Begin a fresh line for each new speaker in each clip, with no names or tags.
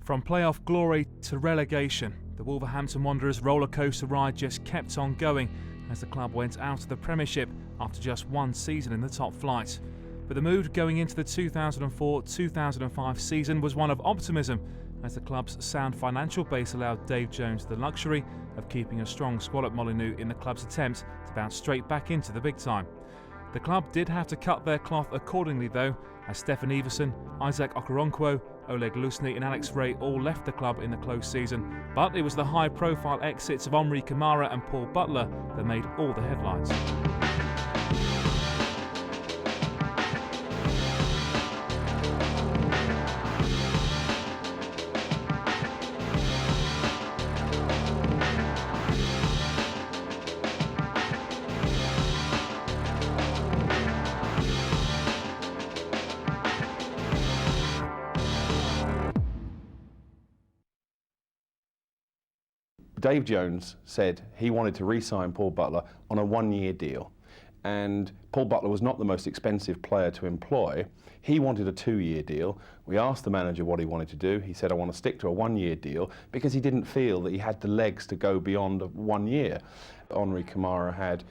From playoff glory to relegation, the Wolverhampton Wanderers rollercoaster ride just kept on going as the club went out of the Premiership after just one season in the top flight. But the mood going into the 2004-2005 season was one of optimism, as the club's sound financial base allowed Dave Jones the luxury of keeping a strong squad at Molineux in the club's attempt to bounce straight back into the big time. The club did have to cut their cloth accordingly though, as Stefan Everson, Isaac Okoronkwo, Oleg Lusny and Alex Ray all left the club in the close season, but it was the high-profile exits of Omri Kamara and Paul Butler that made all the headlines.
Dave Jones said he wanted to re-sign Paul Butler on a one-year deal, and Paul Butler was not the most expensive player to employ. He wanted a two-year deal. We asked the manager what he wanted to do. He said, I want to stick to a one-year deal, because he didn't feel that he had the legs to go beyond 1 year. Omri Kamara had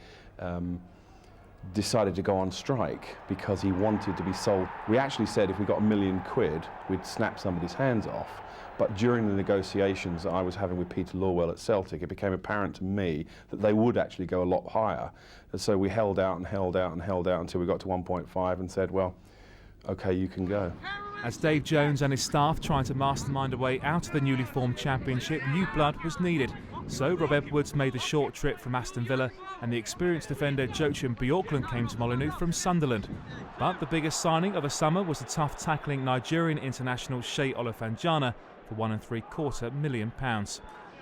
decided to go on strike because he wanted to be sold. We actually said if we got £1 million, we'd snap somebody's hands off. But during the negotiations that I was having with Peter Lawwell at Celtic, it became apparent to me that they would actually go a lot higher. And so we held out and held out and held out until we got to 1.5 and said, well, OK, you can go.
As Dave Jones and his staff tried to mastermind a way out of the newly formed championship, new blood was needed. So Rob Edwards made the short trip from Aston Villa, and the experienced defender Joachim Bjorklund came to Molineux from Sunderland. But the biggest signing of the summer was the tough-tackling Nigerian international Seol Olofanjana for £1.75 million.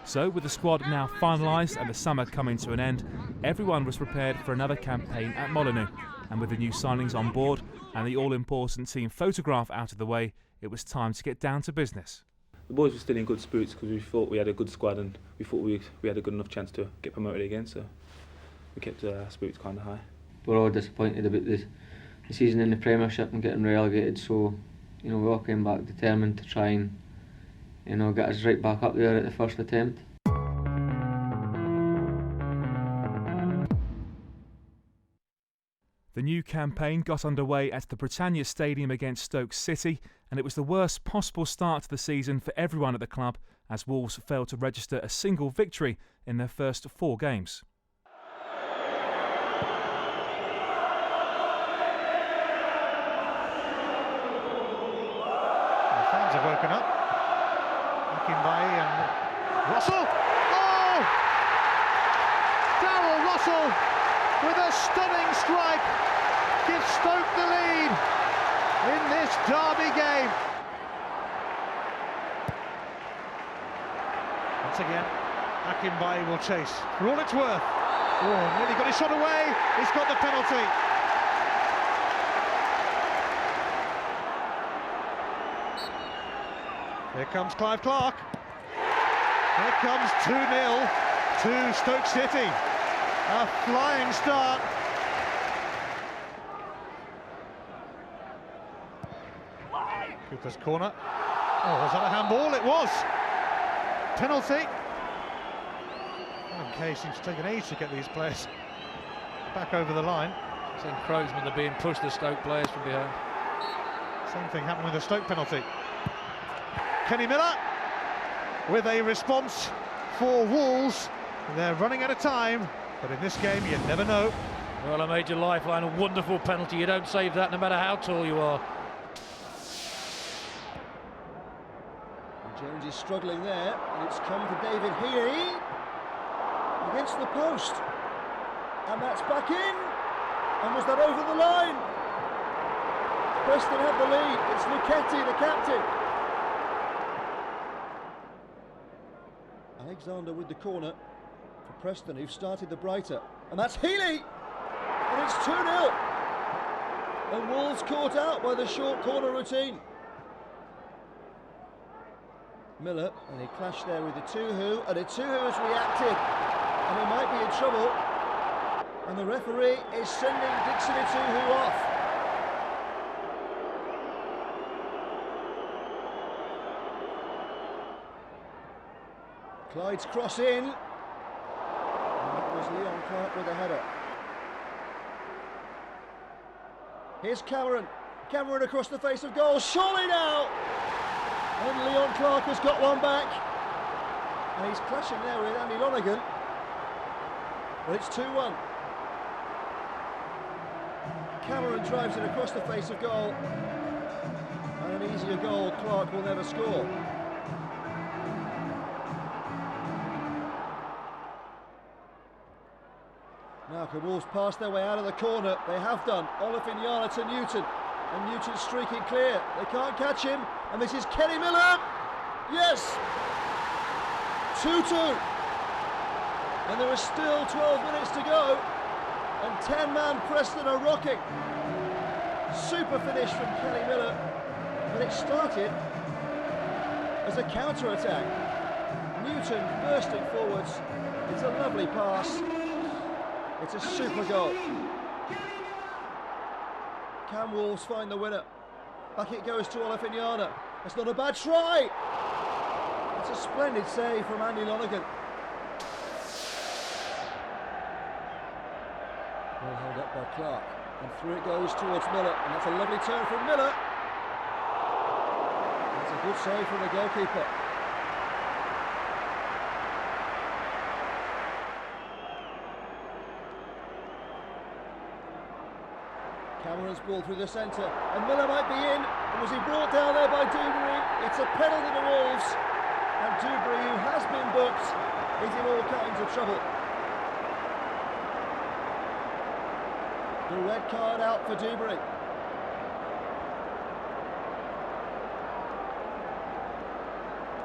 So with the squad now finalised and the summer coming to an end, everyone was prepared for another campaign at Molineux. And with the new signings on board and the all-important team photograph out of the way, it was time to get down to business.
The boys were still in good spirits because we thought we had a good squad and we thought we had a good enough chance to get promoted again, so we kept our spirits kind of high.
We're all disappointed about the season in the Premiership and getting relegated, so we all came back determined to try and get us right back up there at the first attempt.
The new campaign got underway at the Britannia Stadium against Stoke City, and it was the worst possible start to the season for everyone at the club, as Wolves failed to register a single victory in their first 4 games.
The fans have woken up. By and Russell! Oh! Darryl Russell with a stunning strike gives Stoke the lead in this derby game. Once again, Akinbaye will chase for all it's worth. Oh, nearly got his shot away. He's got the penalty. Here comes Clive Clark. Here comes 2-0 to Stoke City. A flying start. Cooper's corner. Oh, was that a handball? It was. Penalty. McGarry seems to take an age to get these players back over the line.
It's encroachment, they're being pushed, the Stoke players from behind.
Same thing happened with the Stoke penalty. Kenny Miller with a response for Wolves. They're running out of time, but in this game you never know.
Well, a major lifeline, a wonderful penalty. You don't save that no matter how tall you are.
Jones is struggling there, and it's come to David Healy against the post, and that's back in. And was that over the line? Preston have the lead. It's Ricketts, the captain. Alexander with the corner for Preston, who've started the brighter, and that's Healy, and it's 2-0. And Wolves caught out by the short corner routine. Miller, and he clashed there with the Tuhu, and the Tuhu has reacted, and he might be in trouble. And the referee is sending Dixon Tuhu off. Clyde's cross in. And that was Leon Clark with a header. Here's Cameron. Cameron across the face of goal. Surely now! And Leon Clark has got one back. And he's clashing there with Andy Lonergan. But it's 2-1. Cameron drives it across the face of goal. And an easier goal Clark will never score. Now can Wolves pass their way out of the corner? They have done. Olafinjana to Newton. And Newton's streaking clear. They can't catch him. And this is Kenny Miller. Yes! 2-2. And there are still 12 minutes to go. And 10-man Preston are rocking. Super finish from Kenny Miller. But it started as a counter-attack. Newton bursting forwards. It's a lovely pass. It's a super goal. Can Wolves find the winner? Back it goes to Olafinjana. It's not a bad try. It's a splendid save from Andy Lonergan. Well held up by Clark. And through it goes towards Miller. And that's a lovely turn from Miller. That's a good save from the goalkeeper. Cameron's ball through the centre, and Miller might be in. And was he brought down there by Dewberry? It's a penalty to Wolves, and Dewberry, who has been booked, is in all kinds of trouble. The red card out for Dewberry.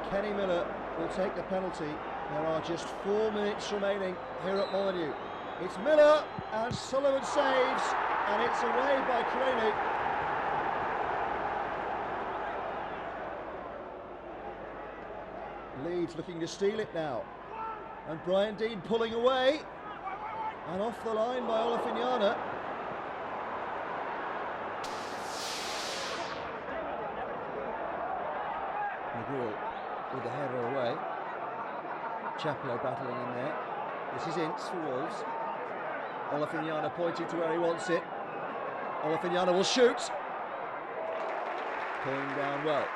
Kenny Miller will take the penalty. There are just 4 minutes remaining here at Molineux. It's Miller, and Sullivan saves. And it's away by Craney. Leeds looking to steal it now. And Brian Dean pulling away. And off the line by Olafinjana. McGarry with the header away. Chaplow battling in there. This is Ince for Wolves. Olafinjana pointing to where he wants it. Olafinjana will shoot. Pulling down well.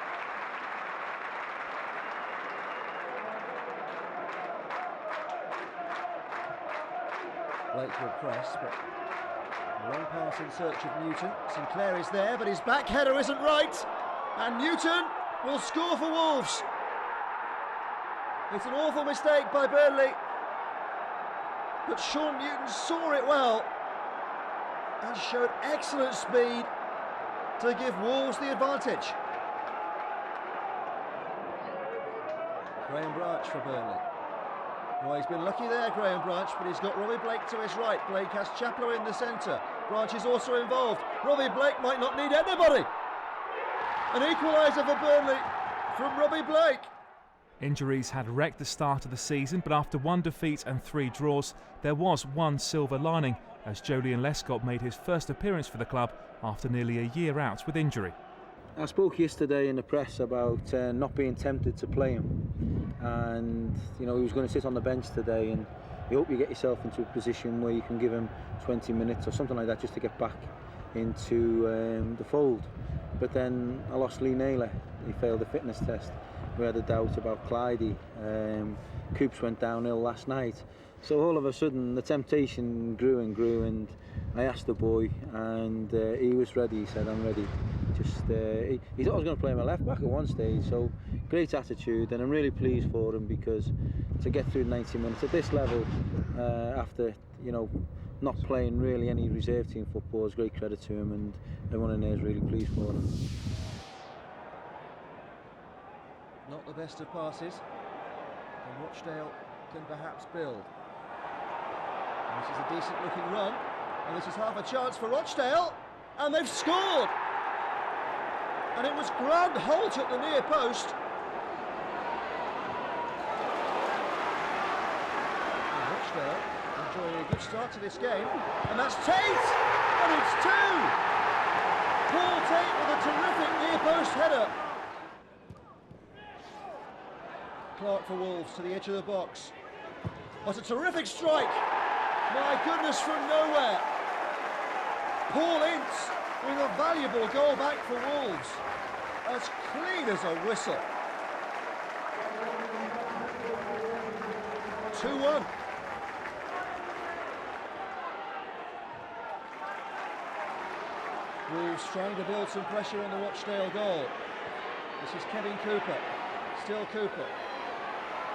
Blake will press, but a long pass in search of Newton. Sinclair is there, but his back header isn't right. And Newton will score for Wolves. It's an awful mistake by Burnley. But Sean Newton saw it well and showed excellent speed to give Wolves the advantage. Graham Branch for Burnley. Well, he's been lucky there, Graham Branch, but he's got Robbie Blake to his right. Blake has Chaplow in the centre. Branch is also involved. Robbie Blake might not need anybody. An equaliser for Burnley from Robbie Blake.
Injuries had wrecked the start of the season, but after 1 defeat and 3 draws, there was one silver lining as Joleon Lescott made his first appearance for the club after nearly a year out with injury.
I spoke yesterday in the press about not being tempted to play him, and he was going to sit on the bench today, and you hope you get yourself into a position where you can give him 20 minutes or something like that just to get back into the fold. But then I lost Lee Naylor. He failed the fitness test. We had a doubt about Clyde. Coops went downhill last night. So all of a sudden the temptation grew and grew, and I asked the boy, and he was ready. He said, I'm ready. He thought I was going to play him a left back at one stage, so great attitude, and I'm really pleased for him, because to get through 90 minutes at this level after not playing really any reserve team football is great credit to him, and everyone in there is really pleased for him.
Not the best of passes, and Rochdale can perhaps build. And this is a decent looking run, and this is half a chance for Rochdale, and they've scored! And it was Grant Holt at the near post. And Rochdale enjoying a good start to this game, and that's Tate! And it's 2! Paul Tate with a terrific near post header. Clark for Wolves to the edge of the box. What a terrific strike! My goodness, from nowhere. Paul Ince with a valuable goal back for Wolves. As clean as a whistle. 2-1. Wolves trying to build some pressure on the Rochdale goal. This is Kevin Cooper. Still Cooper.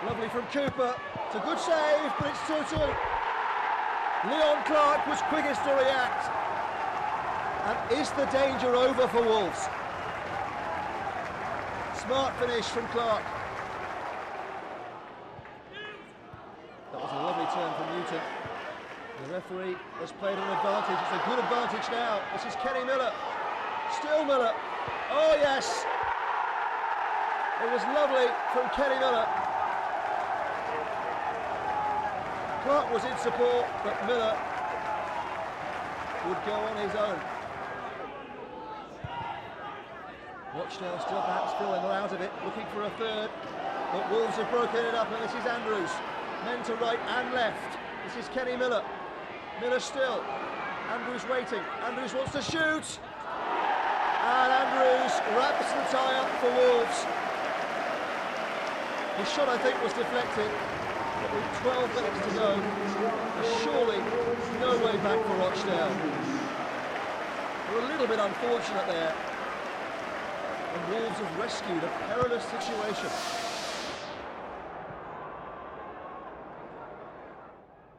Lovely from Cooper. It's a good save, but it's 2-2. Leon Clark was quickest to react. And is the danger over for Wolves? Smart finish from Clark. That was a lovely turn from Newton. The referee has played an advantage. It's a good advantage now. This is Kenny Miller. Still Miller. Oh yes. It was lovely from Kenny Miller. Clark was in support, but Miller would go on his own. Rochdale still perhaps feeling they're out of it, looking for a third, but Wolves have broken it up, and this is Andrews. Men to right and left. This is Kenny Miller. Miller still. Andrews waiting. Andrews wants to shoot. And Andrews wraps the tie up for Wolves. His shot, I think, was deflected. But with 12 minutes to go, there's surely no way back for Rochdale. They're a little bit unfortunate there. And Wolves have rescued a perilous situation.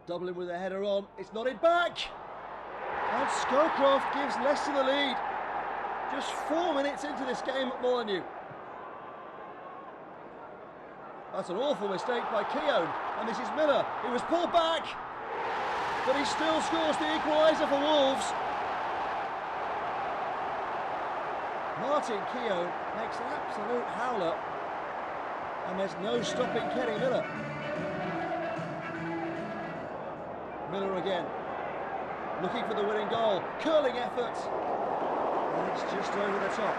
Dublin with a header on, it's nodded back! And Scowcroft gives Leicester the lead. Just 4 minutes into this game at Molineux. That's an awful mistake by Keown, and this is Miller. He was pulled back, but he still scores the equaliser for Wolves. Martin Keown makes an absolute howler, and there's no stopping Kenny Miller. Miller again, looking for the winning goal, curling effort, and it's just over the top.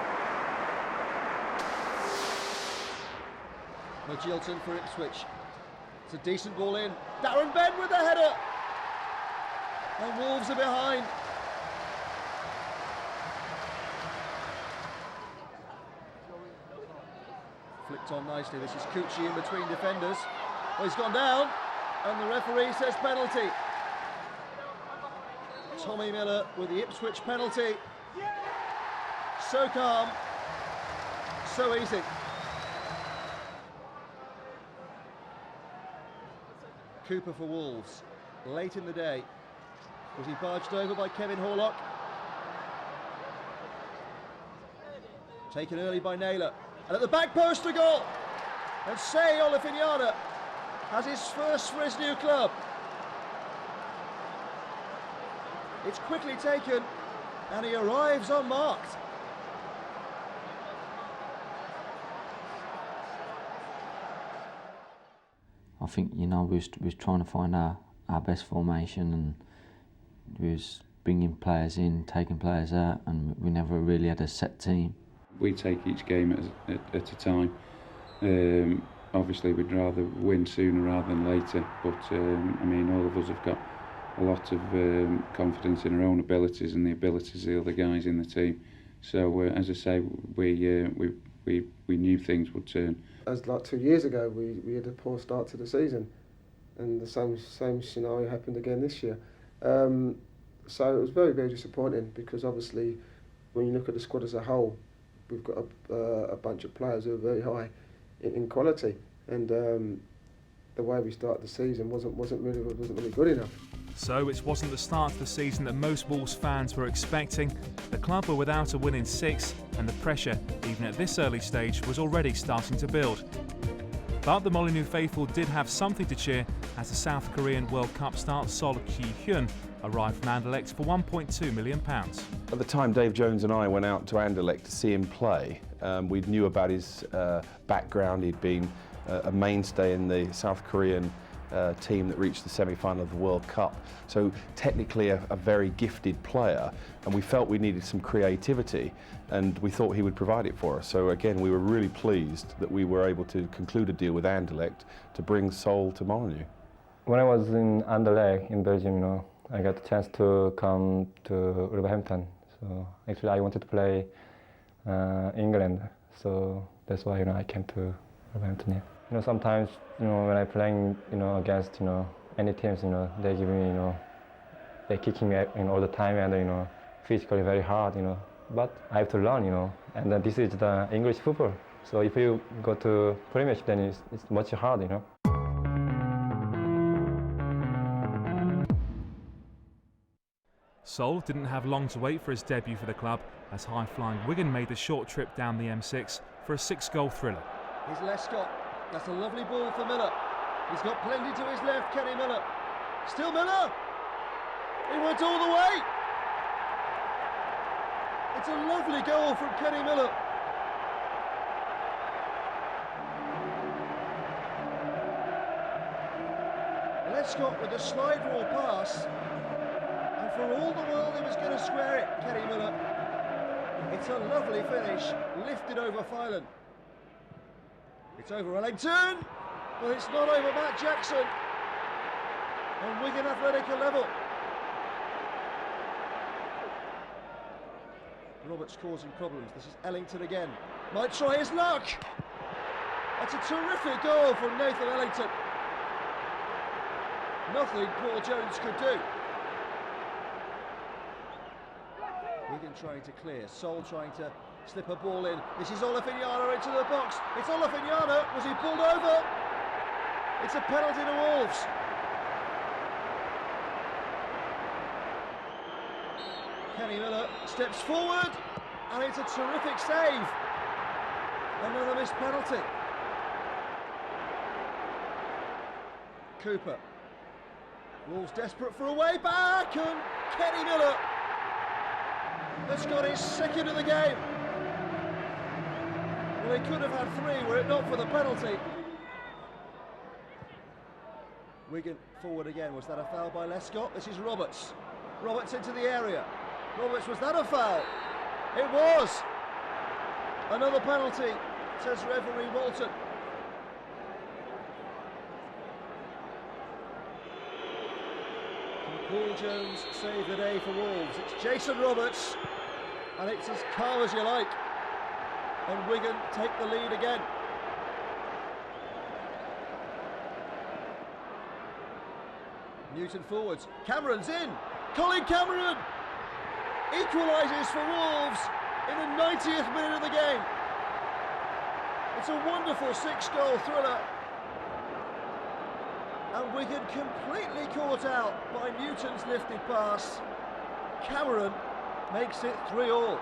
McGilton for Ipswich. It's a decent ball in. Darren Benn with the header, and Wolves are behind. Flicked on nicely. This is Cucci in between defenders. Well, he's gone down, and the referee says penalty. Tommy Miller with the Ipswich penalty. So calm, so easy. Cooper for Wolves, late in the day. Was he barged over by Kevin Horlock? Taken early by Naylor. And at the back post, a goal! And Seol has his first for his new club. It's quickly taken, and he arrives unmarked.
I think, you know, we was trying to find our best formation, and we was bringing players in, taking players out, and we never really had a set team.
We take each game at a time. Obviously, we'd rather win sooner rather than later, but I mean, all of us have got a lot of confidence in our own abilities and the abilities of the other guys in the team. So, as I say, we knew things would turn.
As like 2 years ago, we had a poor start to the season, and the same scenario happened again this year. So it was very, very disappointing, because obviously, when you look at the squad as a whole, we've got a bunch of players who are very high in quality, and the way we started the season wasn't really good enough.
So it wasn't the start of the season that most Wolves fans were expecting. The club were without a win in 6, and the pressure, even at this early stage, was already starting to build. But the Molineux faithful did have something to cheer as the South Korean World Cup star Seol Ki-hyun arrived from Anderlecht for £1.2 million.
At the time, Dave Jones and I went out to Anderlecht to see him play. We knew about his background. He'd been a mainstay in the South Korean team that reached the semi-final of the World Cup. So technically a very gifted player, and we felt we needed some creativity, and we thought he would provide it for us. So again, we were really pleased that we were able to conclude a deal with Anderlecht to bring Seol to Molyneux.
When I was in Anderlecht in Belgium, I got the chance to come to Wolverhampton. So actually I wanted to play England, so that's why I came to Wolverhampton. Yeah. Sometimes when I'm playing against any teams, they give me they kicking me all the time, and physically very hard, but I have to learn, and this is the English football. So if you go to Premiership, then it's much harder,
Seol didn't have long to wait for his debut for the club, as high-flying Wigan made the short trip down the M6 for a 6-goal thriller.
Here's Lescott. That's a lovely ball for Miller. He's got plenty to his left, Kenny Miller. Still Miller! He went all the way! It's a lovely goal from Kenny Miller. Lescott with a slide rule pass. And for all the world he was going to square it, Kenny Miller. It's a lovely finish, lifted over Phelan. It's over Wellington, but it's not over Matt Jackson. On Wigan Athletic level. Roberts causing problems. This is Ellington again. Might try his luck. That's a terrific goal from Nathan Ellington. Nothing Paul Jones could do. Wigan trying to clear. Seol trying to slip a ball in. This is Olafinyana into the box. It's Olafinyana. Was he pulled over? It's a penalty to Wolves. Kenny Miller steps forward, and it's a terrific save. Another missed penalty. Cooper. Wolves desperate for a way back, and Kenny Miller has got his second of the game. Well, he could have had three were it not for the penalty. Wigan forward again. Was that a foul by Lescott? This is Roberts. Roberts into the area. Roberts, was that a foul? It was! Another penalty, says referee Walton. Can Paul Jones save the day for Wolves? It's Jason Roberts, and it's as calm as you like. And Wigan take the lead again. Newton forwards. Cameron's in. Colin Cameron equalises for Wolves in the 90th minute of the game. It's a wonderful 6-goal thriller. And Wigan completely caught out by Newton's lifted pass. Cameron makes it 3-all.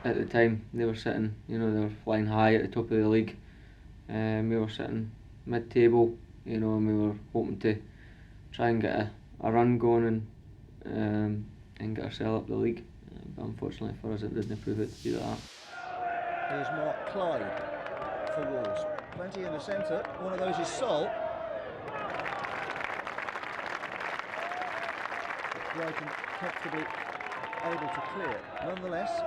At the time, they were sitting, they were flying high at the top of the league. We were sitting mid-table, and we were hoping to try and get a run going and get ourselves up the league. But unfortunately for us, it didn't prove it to be that.
Here's Mark Clyde for Wolves. Plenty in the centre. One of those is Seol. Brighton comfortably able to clear. Nonetheless,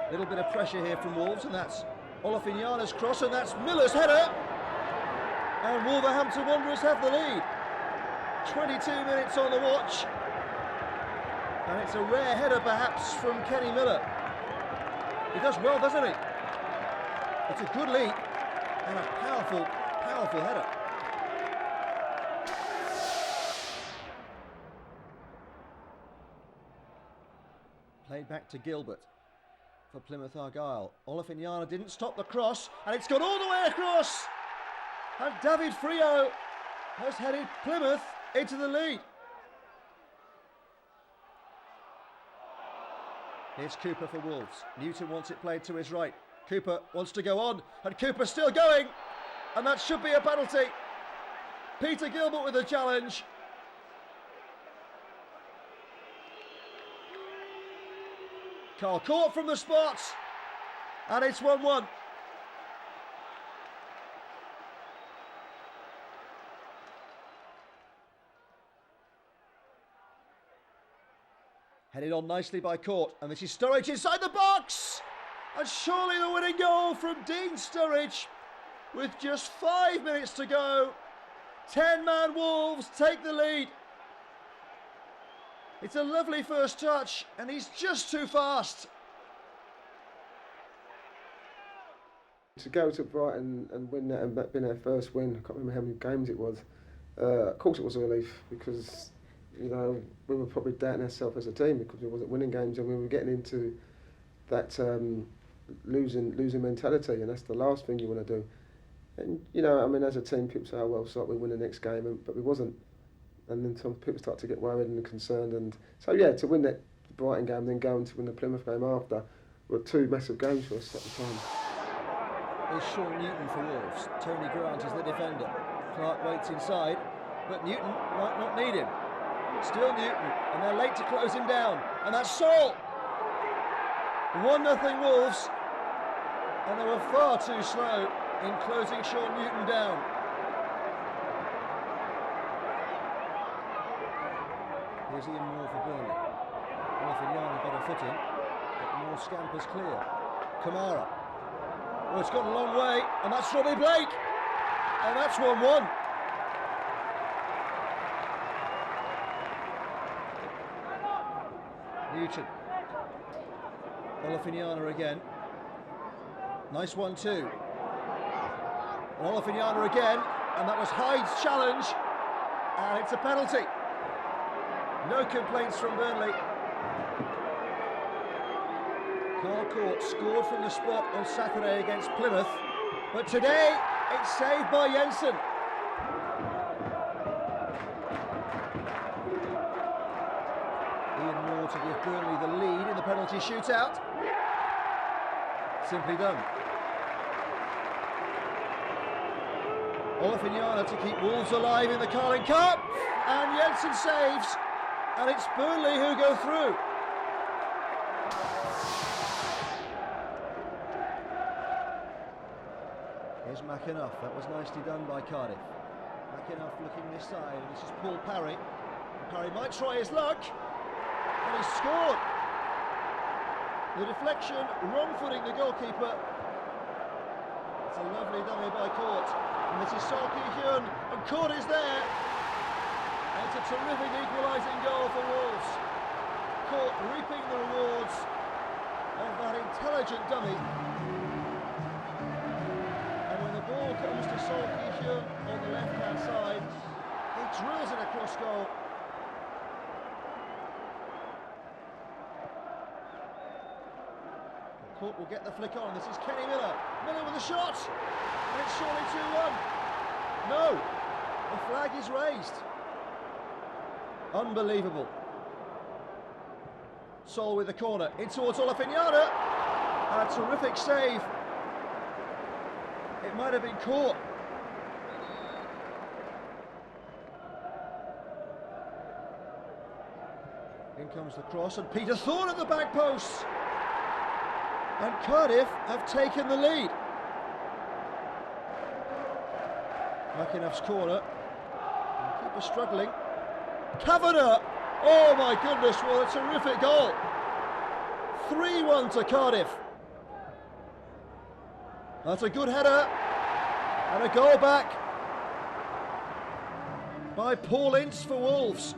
a little bit of pressure here from Wolves, and that's Olafinyana's cross, and that's Miller's header. And Wolverhampton Wanderers have the lead. 22 minutes on the watch. And it's a rare header perhaps from Kenny Miller. He does well, doesn't he? It's a good leap and a powerful, powerful header. Played back to Gilbert for Plymouth Argyle. Olafinyana didn't stop the cross, and it's gone all the way across. And David Frio has headed Plymouth into the lead. Here's Cooper for Wolves. Newton wants it played to his right. Cooper wants to go on, and Cooper's still going, and that should be a penalty. Peter Gilbert with a challenge. Carl caught from the spot, and it's 1-1. Headed on nicely by Court, and this is Sturridge inside the box! And surely the winning goal from Dean Sturridge with just 5 minutes to go. 10-man Wolves take the lead. It's a lovely first touch, and he's just too fast.
To go to Brighton and win that and that being our first win, I can't remember how many games it was. Of course it was a relief because, you know, we were probably doubting ourselves as a team because we wasn't winning games and we were getting into that losing mentality, and that's the last thing you want to do. And, you know, I mean, as a team, people say, oh, well, so we win the next game, but we wasn't. And then some people start to get worried and concerned. And so, yeah, to win that Brighton game and then go on to win the Plymouth game after were two massive games for us at the time.
Here's Sean Newton for Wolves. Tony Grant is the defender. Clark waits inside, but Newton might not need him. Still Newton, and they're late to close him down. And that's Seol! 1-0 Wolves, and they were far too slow in closing Sean Newton down. Here's Ian Moore for Burnley. Wolverhampton got a foot in, but Moore scampers clear. Kamara. Oh, it's gone a long way, and that's Robbie Blake, and that's 1-1. Newton. Olofinjana again. Nice 1-2. And Olofinjana again, and that was Hyde's challenge, and it's a penalty. No complaints from Burnley. Carl Court scored from the spot on Saturday against Plymouth, but today it's saved by Jensen. Ian Moore to give Burnley the lead in the penalty shootout. Simply done. Olofinjana to keep Wolves alive in the Carling Cup, and Jensen saves, and it's Burnley who go through. Here's McAnuff, that was nicely done by Cardiff. McAnuff looking this side, and this is Paul Parry. Parry might try his luck, and he's scored. The deflection, wrong-footing the goalkeeper. It's a lovely dummy by Court, and this is Seol Ki-hyun, and Court is there. And it's a terrific equalising goal for Wolves. Court reaping the rewards of that intelligent dummy. And when the ball comes to Seol Ki-hyun on the left-hand side, he drills it across goal. Court will get the flick on. This is Kenny Miller. Miller with a shot, and it's surely 2-1. No, the flag is raised. Unbelievable. Seol with the corner, in towards Olofinjana. A terrific save. It might have been caught. In comes the cross, and Peter Thorne at the back post. And Cardiff have taken the lead. McAnuff's corner. The keeper struggling. Kavanagh! Oh my goodness, what a terrific goal. 3-1 to Cardiff. That's a good header. And a goal back by Paul Ince for Wolves.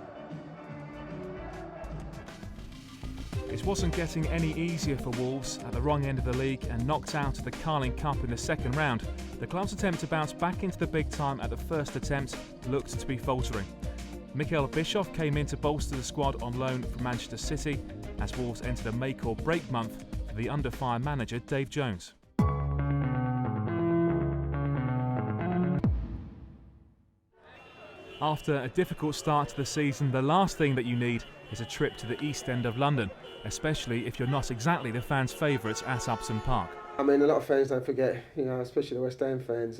It wasn't getting any easier for Wolves at the wrong end of the league and knocked out of the Carling Cup in the second round. The club's attempt to bounce back into the big time at the first attempt looked to be faltering. Mikael Bischoff came in to bolster the squad on loan from Manchester City as Wolves entered a make or break month for the under-fire manager Dave Jones. After a difficult start to the season, the last thing that you need is a trip to the East End of London, especially if you're not exactly the fans' favourites at Upton Park.
I mean, a lot of fans don't forget, you know, especially the West Ham fans.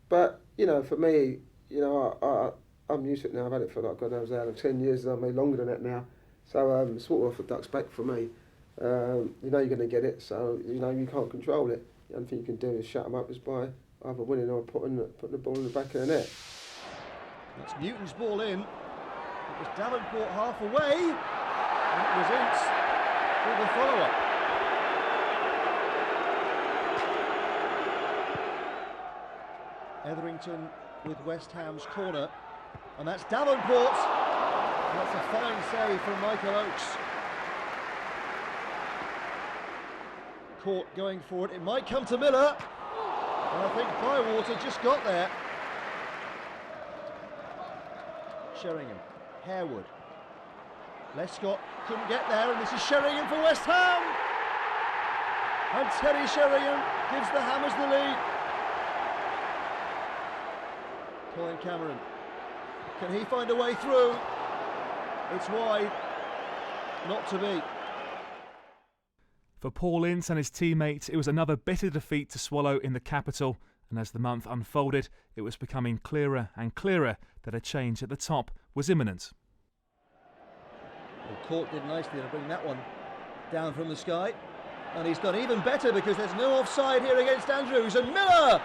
But, you know, for me, you know, I'm used to it now. I've had it for, like, God knows how long, 10 years, I mean, longer than that now. So it's sort of off a duck's back for me. You know you're going to get it, so, you know, you can't control it. The only thing you can do is shut them up is by either winning or putting the ball in the back of the net.
It's Newton's ball in. It was Davenport half away. And it was Ince with the follow-up. Etherington with West Ham's corner, and that's Davenport. And that's a fine save from Michael Oakes. Court going for it. It might come to Miller. And I think Bywater just got there. Sheringham, Harewood. Lescott couldn't get there, and this is Sheringham for West Ham. And Terry Sheringham gives the Hammers the lead. Colin Cameron, can he find a way through? It's wide, not to be.
For Paul Ince and his teammates, it was another bitter defeat to swallow in the capital, and as the month unfolded, it was becoming clearer and clearer that a change at the top was imminent.
Well, Court did nicely to bring that one down from the sky, and he's done even better because there's no offside here against Andrews, and Miller!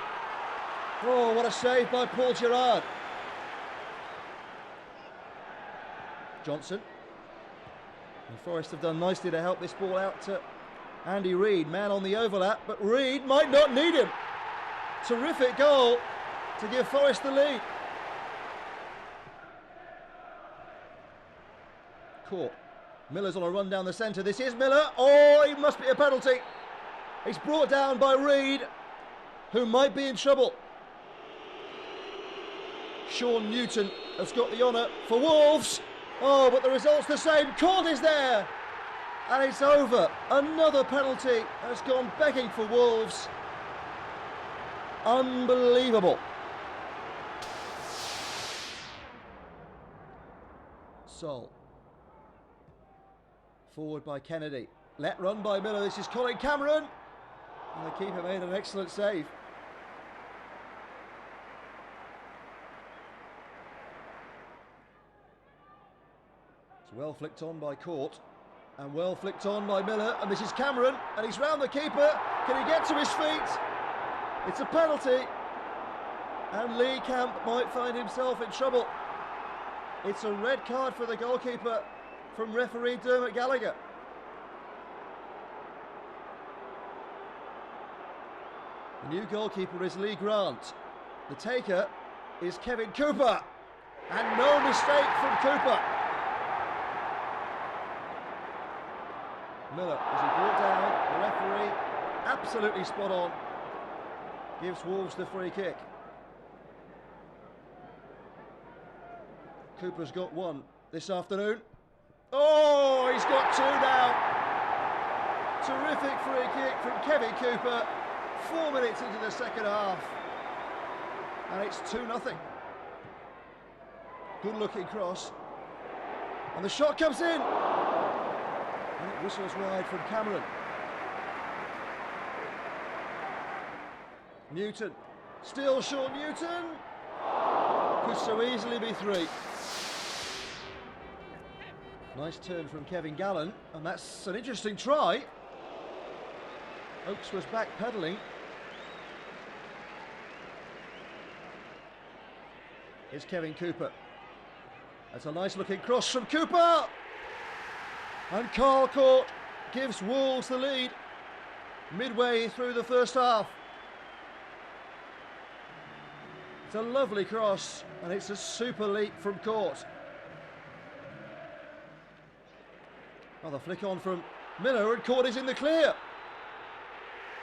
Oh, what a save by Paul Gerrard. Johnson. And Forest have done nicely to help this ball out to Andy Reid, man on the overlap, but Reid might not need him. Terrific goal to give Forest the lead. Court. Miller's on a run down the centre. This is Miller. Oh, it must be a penalty. He's brought down by Reid, who might be in trouble. Sean Newton has got the honour for Wolves. Oh, but the result's the same. Court is there. And it's over. Another penalty has gone begging for Wolves. Unbelievable. Seol. Forward by Kennedy. Let run by Miller. This is Colin Cameron. And the keeper made an excellent save. It's well flicked on by Court. And well flicked on by Miller, and this is Cameron, and he's round the keeper. Can he get to his feet? It's a penalty, and Lee Camp might find himself in trouble. It's a red card for the goalkeeper from referee Dermot Gallagher. The new goalkeeper is Lee Grant. The taker is Kevin Cooper, and no mistake from Cooper. Miller, as he brought down, the referee, absolutely spot on, gives Wolves the free kick. Cooper's got one this afternoon. Oh, he's got two now. Terrific free kick from Kevin Cooper, 4 minutes into the second half. And it's 2-0. Good looking cross. And the shot comes in. And it whistles wide from Cameron. Newton. Still Sean Newton. Could so easily be three. Nice turn from Kevin Gallen. And that's an interesting try. Oakes was back pedalling. Here's Kevin Cooper. That's a nice looking cross from Cooper. And Carl Court gives Wolves the lead midway through the first half. It's a lovely cross, and it's a super leap from Court. Oh, the flick on from Miller, and Court is in the clear.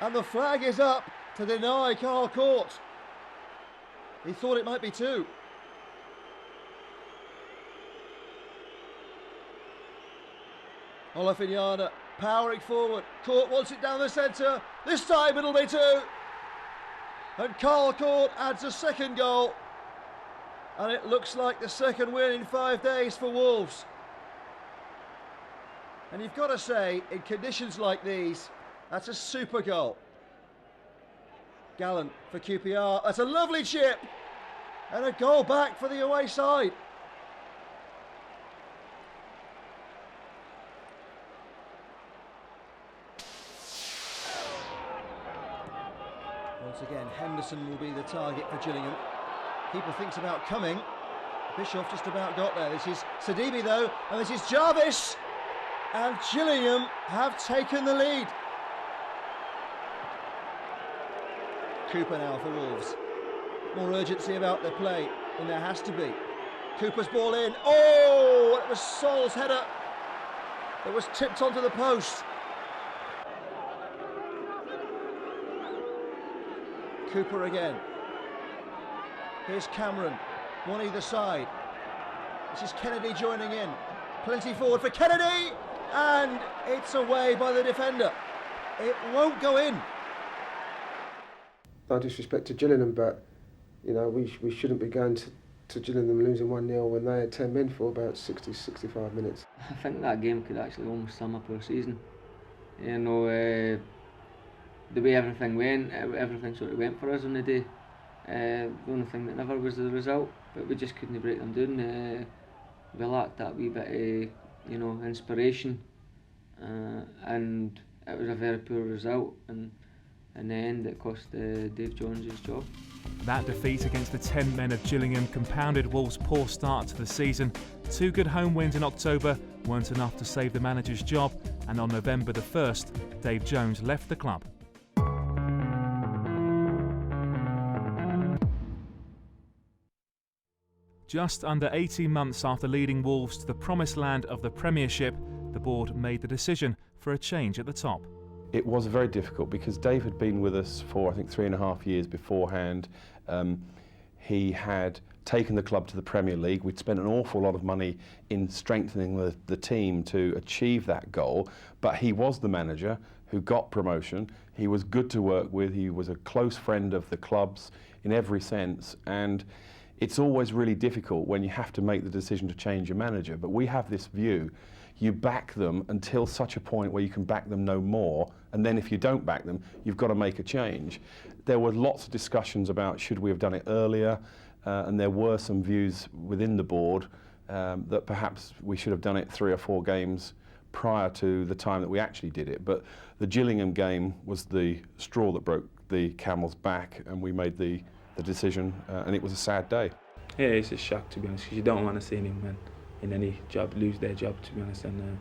And the flag is up to deny Carl Court. He thought it might be two. Olafinyana powering forward. Court wants it down the centre. This time it'll be two. And Carl Court adds a second goal. And it looks like the second win in 5 days for Wolves. And you've got to say, in conditions like these, that's a super goal. Gallen for QPR. That's a lovely chip. And a goal back for the away side. Once again, Henderson will be the target for Gillingham. Keeper thinks about coming. Bischoff just about got there. This is Sidibe though, and this is Jarvis. And Gillingham have taken the lead. Cooper now for Wolves. More urgency about their play than there has to be. Cooper's ball in. Oh, it was Seol's header. It was tipped onto the post. Cooper again. Here's Cameron, one either side. This is Kennedy joining in. Plenty forward for Kennedy, and it's away by the defender. It won't go in.
No disrespect to Gillingham, but you know we shouldn't be going to Gillingham losing 1-0 when they had 10 men for about 60-65 minutes.
I think that game could actually almost sum up our season. You know, the way everything went, everything sort of went for us on the day. The only thing that never was the result, but we just couldn't break them down. We lacked that wee bit of, you know, inspiration, and it was a very poor result. And in the end, it cost Dave Jones his job.
That defeat against the 10 men of Gillingham compounded Wolves' poor start to the season. 2 good home wins in October weren't enough to save the manager's job, and on November the 1st, Dave Jones left the club. Just under 18 months after leading Wolves to the promised land of the Premiership, the board made the decision for a change at the top.
It was very difficult because Dave had been with us for, I think, 3.5 years beforehand. He had taken the club to the Premier League. We'd spent an awful lot of money in strengthening the team to achieve that goal, but he was the manager who got promotion. He was good to work with. He was a close friend of the club's in every sense, and it's always really difficult when you have to make the decision to change your manager, but we have this view. You back them until such a point where you can back them no more, and then if you don't back them, you've got to make a change. There were lots of discussions about should we have done it earlier, and there were some views within the board that perhaps we should have done it 3 or 4 games prior to the time that we actually did it. But the Gillingham game was the straw that broke the camel's back, and we made the decision, and it was a sad day.
Yeah, it's a shock, to be honest, because you don't want to see anyone in any job lose their job, to be honest, and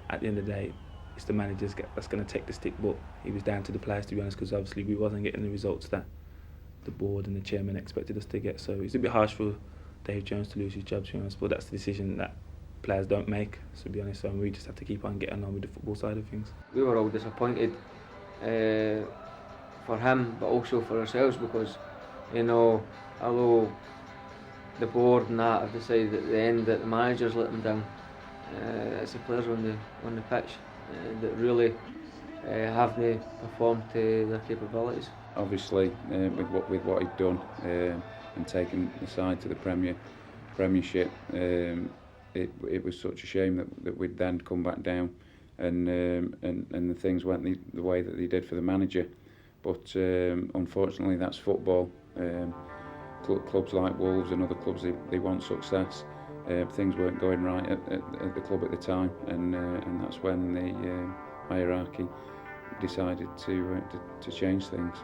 at the end of the day it's the manager that's going to take the stick, but it was down to the players, to be honest, because obviously we wasn't getting the results that the board and the chairman expected us to get, so it's a bit harsh for Dave Jones to lose his job, to be honest, but that's the decision that players don't make, to be honest, so we just have to keep on getting on with the football side of things.
We were all disappointed for him, but also for ourselves, because, you know, although the board and that have decided at the end that the managers let them down, it's the players on the pitch that really haven't performed to their capabilities.
Obviously, with what he'd done and taken the side to the Premiership, it was such a shame that we'd then come back down, and the things went the way that they did for the manager. But unfortunately, that's football. Clubs like Wolves and other clubs, they want success. Things weren't going right at the club at the time, and that's when the hierarchy decided to change things.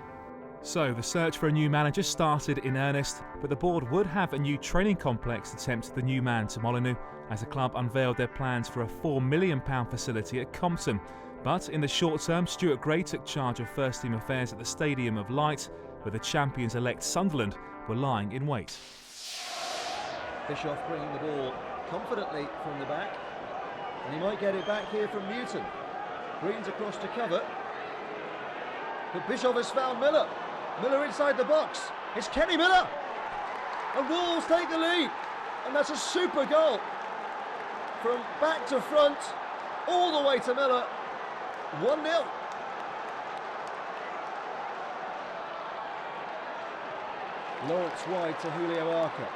So the search for a new manager started in earnest, but the board would have a new training complex to tempt the new man to Molyneux, as the club unveiled their plans for a £4 million facility at Compton. But in the short term, Stuart Gray took charge of first team affairs at the Stadium of Light, where the champions-elect Sunderland were lying in wait.
Bischoff bringing the ball confidently from the back, and he might get it back here from Newton. Green's across to cover, but Bischoff has found Miller. Miller inside the box. It's Kenny Miller, and Wolves take the lead, and that's a super goal from back to front, all the way to Miller. 1-0. Lawrence wide to Julio Arca.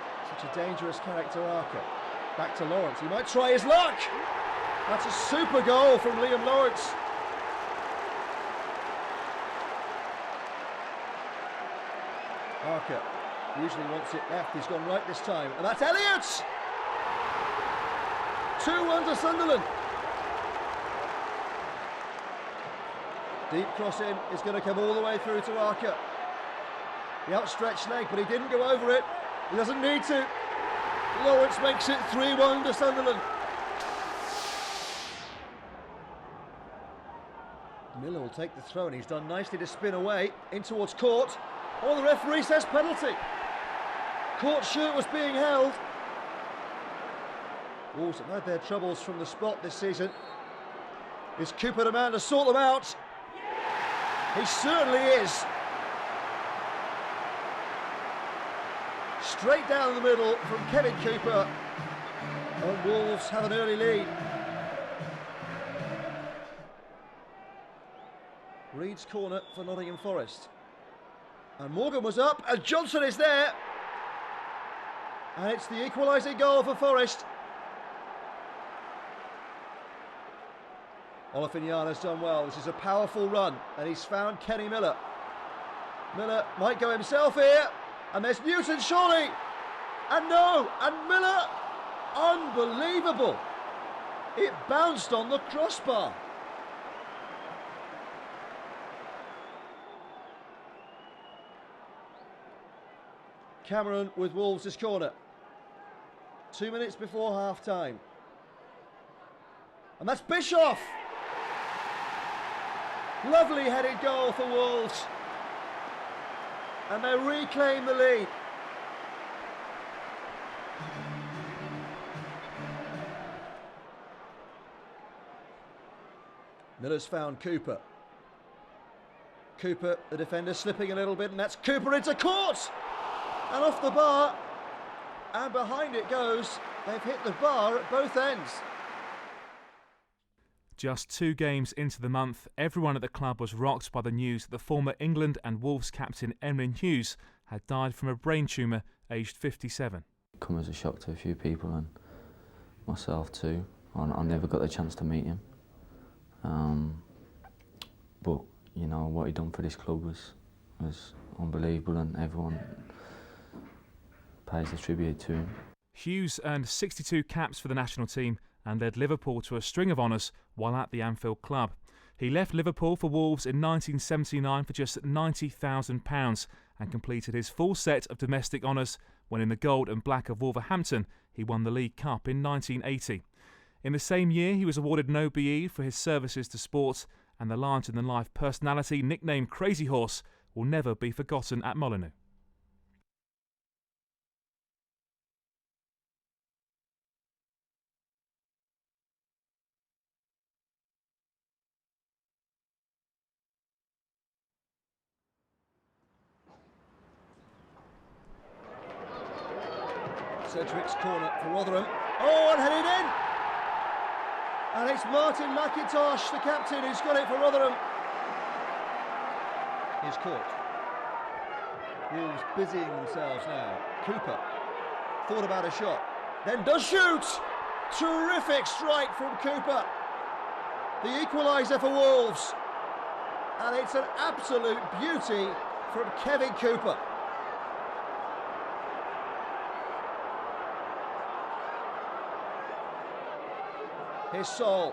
Such a dangerous character, Arca. Back to Lawrence. He might try his luck. That's a super goal from Liam Lawrence. Arca usually wants it left. He's gone right this time. And that's Elliott! 2-1 to Sunderland. Deep cross in is going to come all the way through to Arca. The outstretched leg, but he didn't go over it. He doesn't need to. Lawrence makes it 3-1 to Sunderland. Miller will take the throw, and he's done nicely to spin away in towards Court. Oh, the referee says penalty. Court's shirt was being held. Wolves have had their troubles from the spot this season. Is Cooper the man to sort them out? He certainly is. Straight down the middle from Kevin Cooper. And Wolves have an early lead. Reed's corner for Nottingham Forest. And Morgan was up, and Johnson is there. And it's the equalising goal for Forest. Olafiniana's done well. This is a powerful run, and he's found Kenny Miller. Miller might go himself here, and there's Newton surely. And no, and Miller, unbelievable. It bounced on the crossbar. Cameron with Wolves' corner. 2 minutes before half-time. And that's Bischoff! Lovely headed goal for Wolves. And they reclaim the lead. Miller's found Cooper. Cooper, the defender, slipping a little bit, and that's Cooper into Court! And off the bar, and behind it goes. They've hit the bar at both ends.
Just 2 games into the month, everyone at the club was rocked by the news that the former England and Wolves captain Emlyn Hughes had died from a brain tumour aged 57.
Come as a shock to a few people and myself too. I never got the chance to meet him. But you know what he done for this club was unbelievable, and everyone pays the tribute to him.
Hughes earned 62 caps for the national team and led Liverpool to a string of honours while at the Anfield club. He left Liverpool for Wolves in 1979 for just £90,000 and completed his full set of domestic honours when in the gold and black of Wolverhampton he won the League Cup in 1980. In the same year he was awarded an OBE for his services to sport, and the larger-than-life personality nicknamed Crazy Horse will never be forgotten at Molineux.
Sedgwick's corner for Rotherham. Oh, and headed in! And it's Martin McIntosh, the captain, who's got it for Rotherham. He's caught. Wolves busying themselves now. Cooper thought about a shot, then does shoot! Terrific strike from Cooper. The equaliser for Wolves. And it's an absolute beauty from Kevin Cooper. Here's Seol.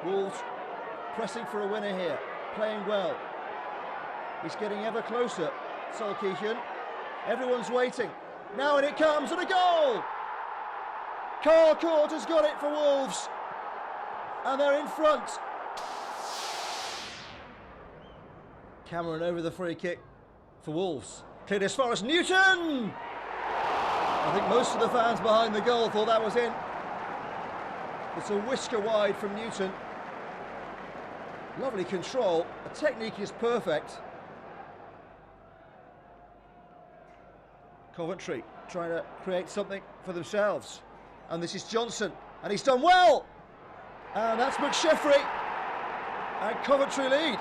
Wolves pressing for a winner here, playing well. He's getting ever closer, Seol Ki-hyun. Everyone's waiting. Now and it comes, and a goal! Carl Court has got it for Wolves. And they're in front. Cameron over the free kick for Wolves. Cleared as far as Newton! I think most of the fans behind the goal thought that was in. It's a whisker wide from Newton. Lovely control. The technique is perfect. Coventry trying to create something for themselves. And this is Johnson. And he's done well. And that's McSheffrey. And Coventry lead.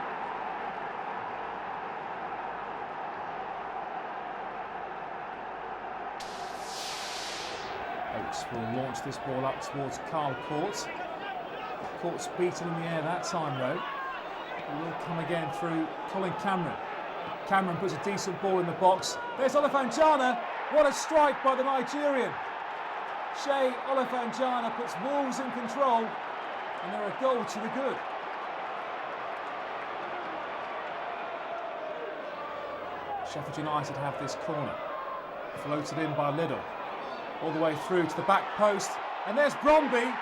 Oates will launch this ball up towards Carl Court. Court's beaten in the air that time though. It will come again through Colin Cameron. Cameron puts a decent ball in the box. There's Olafiniana. What a strike by the Nigerian. Shea Olafiniana puts Wolves in control, and they're a goal to the good. Sheffield United have this corner. Floated in by Liddell. All the way through to the back post, and there's Bromby.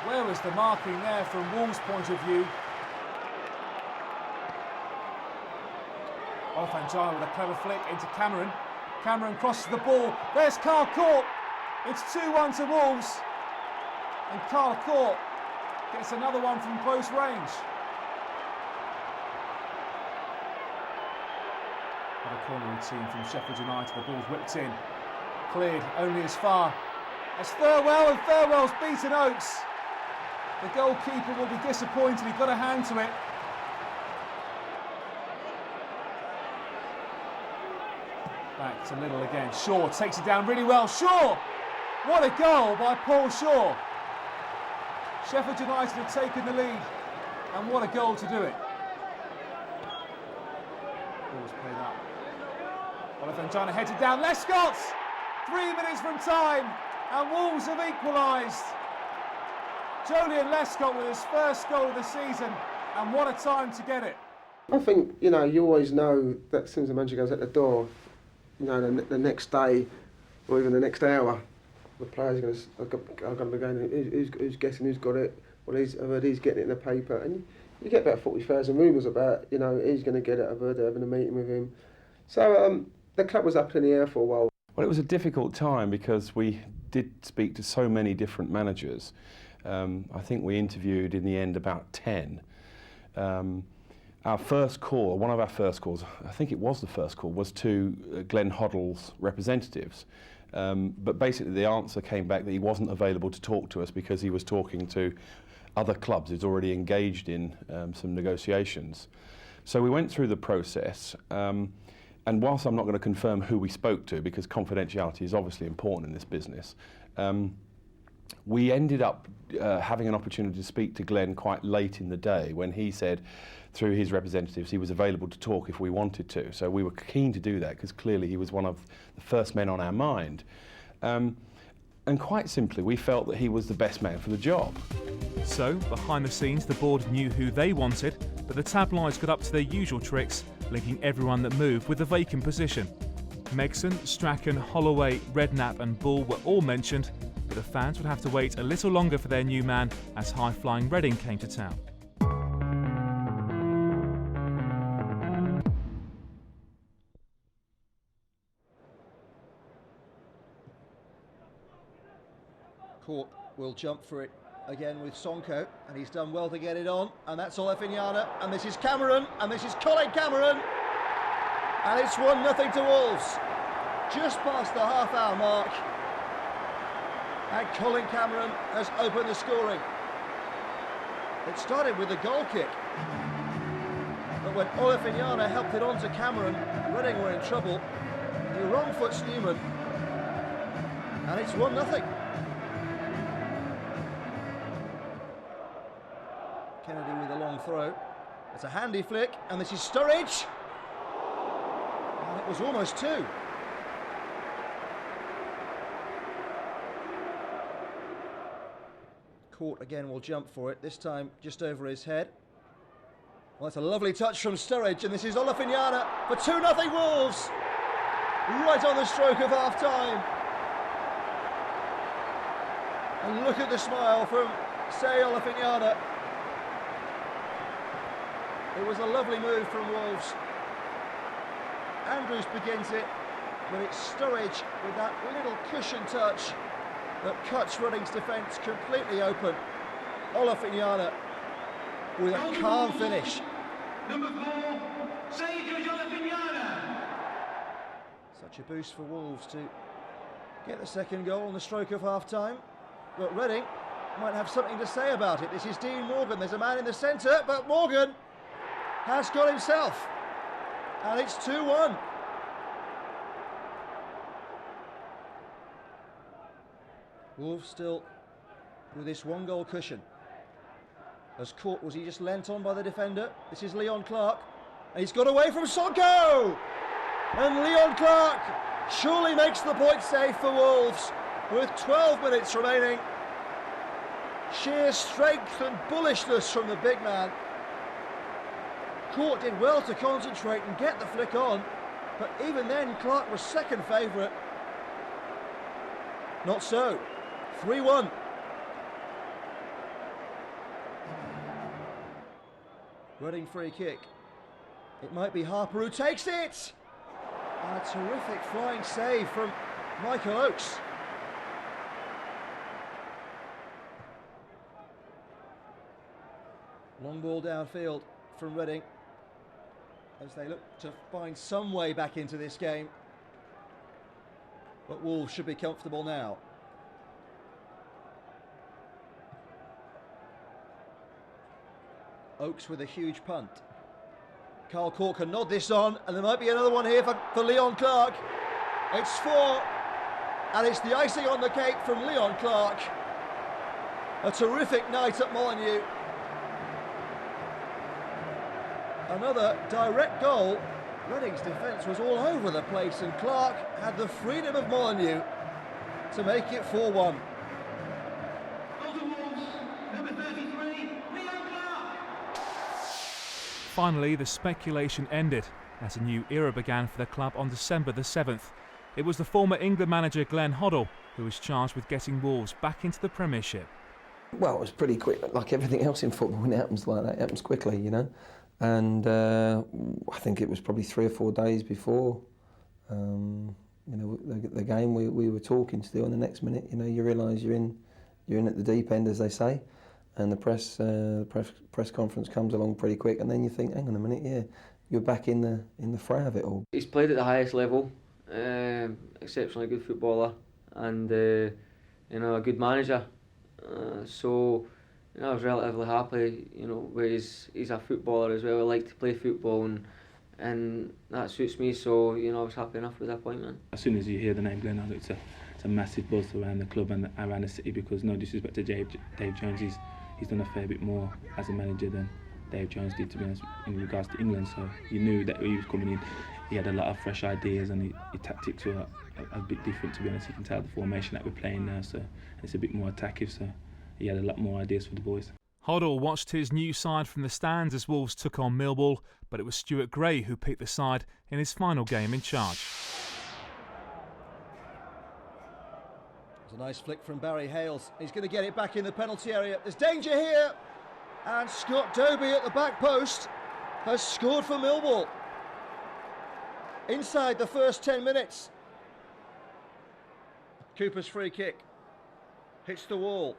Where was the marking there from Wolves' point of view? Wolverhampton with a clever flick into Cameron. Cameron crosses the ball. There's Carl Court. It's 2-1 to Wolves. And Carl Court gets another one from close range. Another corner routine from Sheffield United. The ball's whipped in. Cleared only as far as Thirlwell, and Thirlwell's beaten Oates. The goalkeeper will be disappointed. He got a hand to it. Back to Little again. Shaw takes it down really well. Shaw! What a goal by Paul Shaw. Sheffield United have taken the lead, and what a goal to do it. Ball's played up. Wolverhampton heads it down. Lescott! 3 minutes from time, and Wolves have equalised. Jolyon Lescott with his first goal of the season, and what a time to get it.
I think, you know, you always know that as soon as the manager goes at the door, you know, the next day or even the next hour, the players are going to be going, who's guessing who's got it, well, I've heard he's getting it in the paper, and you get about 40,000 rumours about, you know, he's going to get it, I've heard they're having a meeting with him. So the club was up in the air for a while.
Well, it was a difficult time because we did speak to so many different managers. I think we interviewed in the end about 10. Our first call, one of our first calls, I think it was the first call, was to Glenn Hoddle's representatives. But basically the answer came back that he wasn't available to talk to us because he was talking to other clubs. He's already engaged in some negotiations. So we went through the process. And whilst I'm not going to confirm who we spoke to, because confidentiality is obviously important in this business, we ended up having an opportunity to speak to Glenn quite late in the day when he said, through his representatives, he was available to talk if we wanted to. So we were keen to do that because clearly he was one of the first men on our mind. And quite simply, we felt that he was the best man for the job.
So, behind the scenes, the board knew who they wanted, but the tabloids got up to their usual tricks, linking everyone that moved with the vacant position. Megson, Strachan, Holloway, Redknapp and Bull were all mentioned, but the fans would have to wait a little longer for their new man as high-flying Reading came to town.
Court will jump for it again with Sonko, and he's done well to get it on, and that's Olefinyana, and this is Cameron, and this is Colin Cameron, and it's 1-0 to Wolves, just past the half-hour mark, and Colin Cameron has opened the scoring. It started with a goal kick, but when Olefinyana helped it on to Cameron, Reading were in trouble. He wrong foots Newman, and it's 1-0. Kennedy with a long throw. It's a handy flick, and this is Sturridge. And it was almost 2. Court again will jump for it, this time just over his head. Well, that's a lovely touch from Sturridge, and this is Olefinyana for 2-0 Wolves. Right on the stroke of half-time. And look at the smile from Seol Olefinyana. It was a lovely move from Wolves. Andrews begins it, but it's Sturridge with that little cushion touch that cuts Reading's defence completely open. Olefinyana with a calm finish.
Number 4, Seol Olefinyana.
Such a boost for Wolves to get the second goal on the stroke of half-time. But Reading might have something to say about it. This is Dean Morgan. There's a man in the centre, but Morgan has got himself, and it's 2-1. Wolves still with this 1-goal cushion. As Court, was he just lent on by the defender? This is Leon Clark, and he's got away from Sonko! And Leon Clark surely makes the point safe for Wolves with 12 minutes remaining. Sheer strength and bullishness from the big man. Court did well to concentrate and get the flick on, but even then Clark was second favourite. Not so. 3-1. Reading free kick. It might be Harper who takes it. And a terrific flying save from Michael Oakes. Long ball downfield from Reading as they look to find some way back into this game. But Wolves should be comfortable now. Oakes with a huge punt. Carl Cork can nod this on, and there might be another one here for Leon Clark. It's 4, and it's the icing on the cake from Leon Clark. A terrific night at Molineux. Another direct goal. Reading's defence was all over the place, and Clark had the freedom of Molineux to make it 4-1.
Finally, the speculation ended as a new era began for the club on December the 7th. It was the former England manager Glenn Hoddle who was charged with getting Wolves back into the Premiership.
Well, it was pretty quick, like everything else in football. When it happens like that, it happens quickly, you know. And I think it was probably 3 or 4 days before, you know, the game. We were talking still, and the next minute, you know, you realise you're in at the deep end, as they say. And the press conference comes along pretty quick, and then you think, hang on a minute, yeah, you're back in the fray of it all.
He's played at the highest level, exceptionally good footballer, and you know, a good manager. So you know, I was relatively happy. You know, where he's a footballer as well. I like to play football, and that suits me. So you know, I was happy enough with the appointment.
As soon as you hear the name Glenn Hoddle, it's a massive buzz around the club and around the city, because no disrespect to Dave Jones, he's done a fair bit more as a manager than Dave Jones did, to be honest, in regards to England. So you knew that when he was coming in, he had a lot of fresh ideas, and his tactics were a bit different, to be honest. You can tell the formation that we're playing now, so it's a bit more attackive, so he had a lot more ideas for the boys.
Hoddle watched his new side from the stands as Wolves took on Millwall, but it was Stuart Gray who picked the side in his final game in charge.
It's a nice flick from Barry Hales. He's going to get it back in the penalty area. There's danger here. And Scott Dobie at the back post has scored for Millwall. Inside the first 10 minutes. Cooper's free kick. Hits the wall.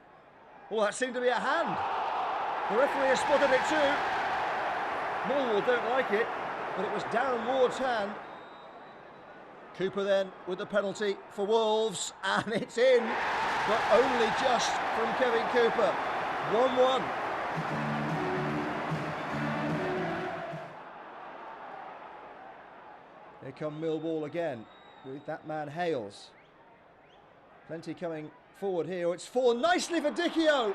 Oh, that seemed to be a hand. The referee has spotted it too. Millwall don't like it, but it was Darren Ward's hand. Cooper then with the penalty for Wolves, and it's in, but only just from Kevin Cooper. 1-1. Here come Millwall again with that man Hales. Plenty coming forward here. It's 4 nicely for Dicchio.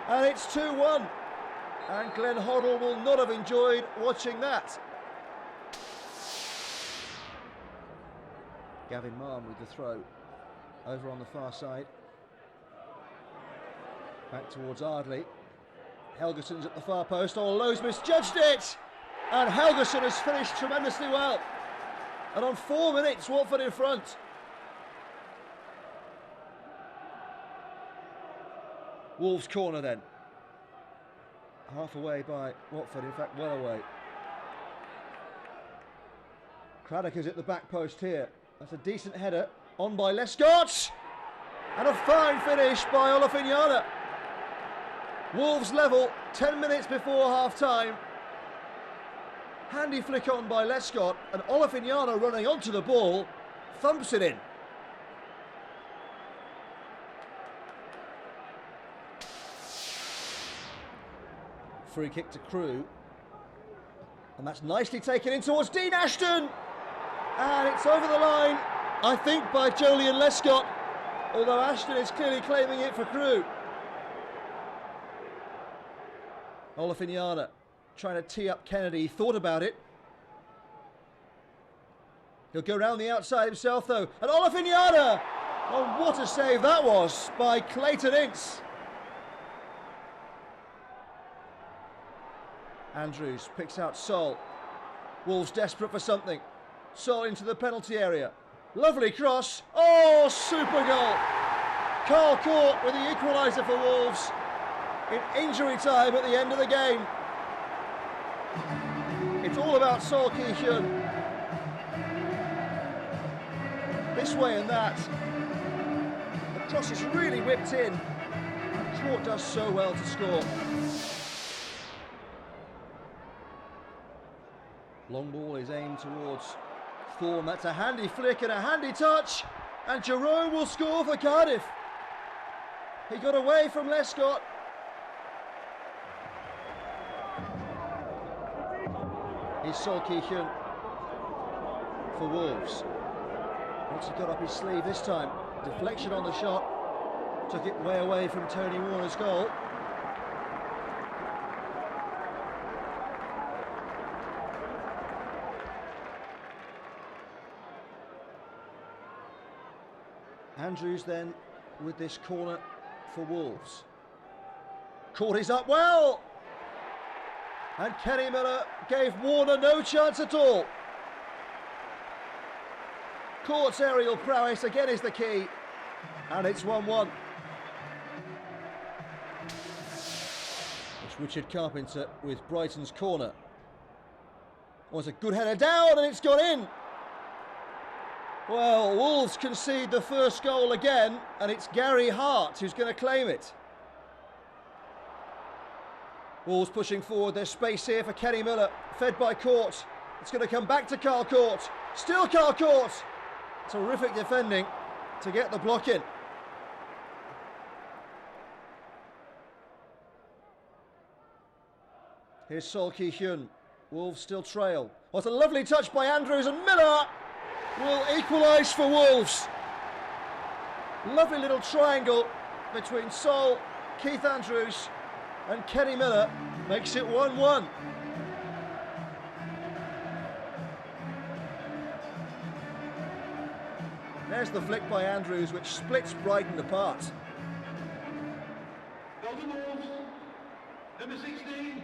And it's 2-1. And Glenn Hoddle will not have enjoyed watching that. Gavin Marm with the throw. Over on the far side. Back towards Ardley. Helgeson's at the far post. Oh, Lowe's misjudged it! And Helgeson has finished tremendously well. And on 4 minutes, Watford in front. Wolves corner then. Half away by Watford, in fact well away. Craddock is at the back post here. That's a decent header, on by Lescott! And a fine finish by Olofinjana. Wolves level, 10 minutes before half time. Handy flick on by Lescott, and Olofinjana running onto the ball, thumps it in. Free kick to Crewe, and that's nicely taken in towards Dean Ashton, and it's over the line, I think, by Jolyon Lescott, although Ashton is clearly claiming it for Crewe. Olofinjana trying to tee up Kennedy. He thought about it. He'll go round the outside himself though, and Olofinjana! Oh, what a save that was by Clayton Ince. Andrews picks out Seol. Wolves desperate for something. Seol into the penalty area. Lovely cross. Oh, super goal. Carl Cork with the equaliser for Wolves in injury time at the end of the game. It's all about Seol Ki-hyun. This way and that. The cross is really whipped in. Court does so well to score. Long ball is aimed towards Thorne. That's a handy flick and a handy touch. And Jerome will score for Cardiff. He got away from Lescott. Here's Seol Ki-hyun for Wolves. What's he got up his sleeve this time? Deflection on the shot. Took it way away from Tony Warner's goal. Andrews then with this corner for Wolves. Caught his up well! And Kenny Miller gave Warner no chance at all. Court's aerial prowess again is the key. And it's 1-1. It's Richard Carpenter with Brighton's corner. Was a good header down and it's gone in. Well, Wolves concede the first goal again, and it's Gary Hart who's going to claim it. Wolves pushing forward, there's space here for Kenny Miller, fed by Court. It's going to come back to Carl Court. Still Carl Court. Terrific defending to get the block in. Here's Seol Ki-hyun. Wolves still trail. What a lovely touch by Andrews, and Miller will equalise for Wolves. Lovely little triangle between Seol, Keith Andrews and Kenny Miller makes it 1-1. There's the flick by Andrews which splits Brighton apart.
Number 16.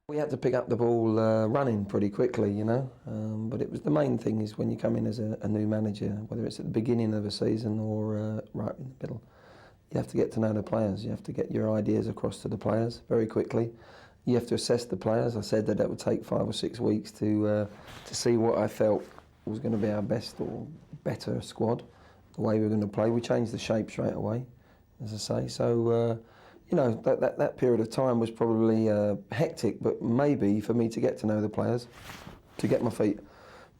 We had to pick up the ball running pretty quickly, you know, but it was the main thing is when you come in as a new manager, whether it's at the beginning of a season or right in the middle, you have to get to know the players. You have to get your ideas across to the players very quickly. You have to assess the players. I said that would take 5 or 6 weeks to see what I felt was going to be our best or better squad, the way we were going to play. We changed the shape straight away, as I say. So, you know, that period of time was probably hectic, but maybe for me to get to know the players, to get my feet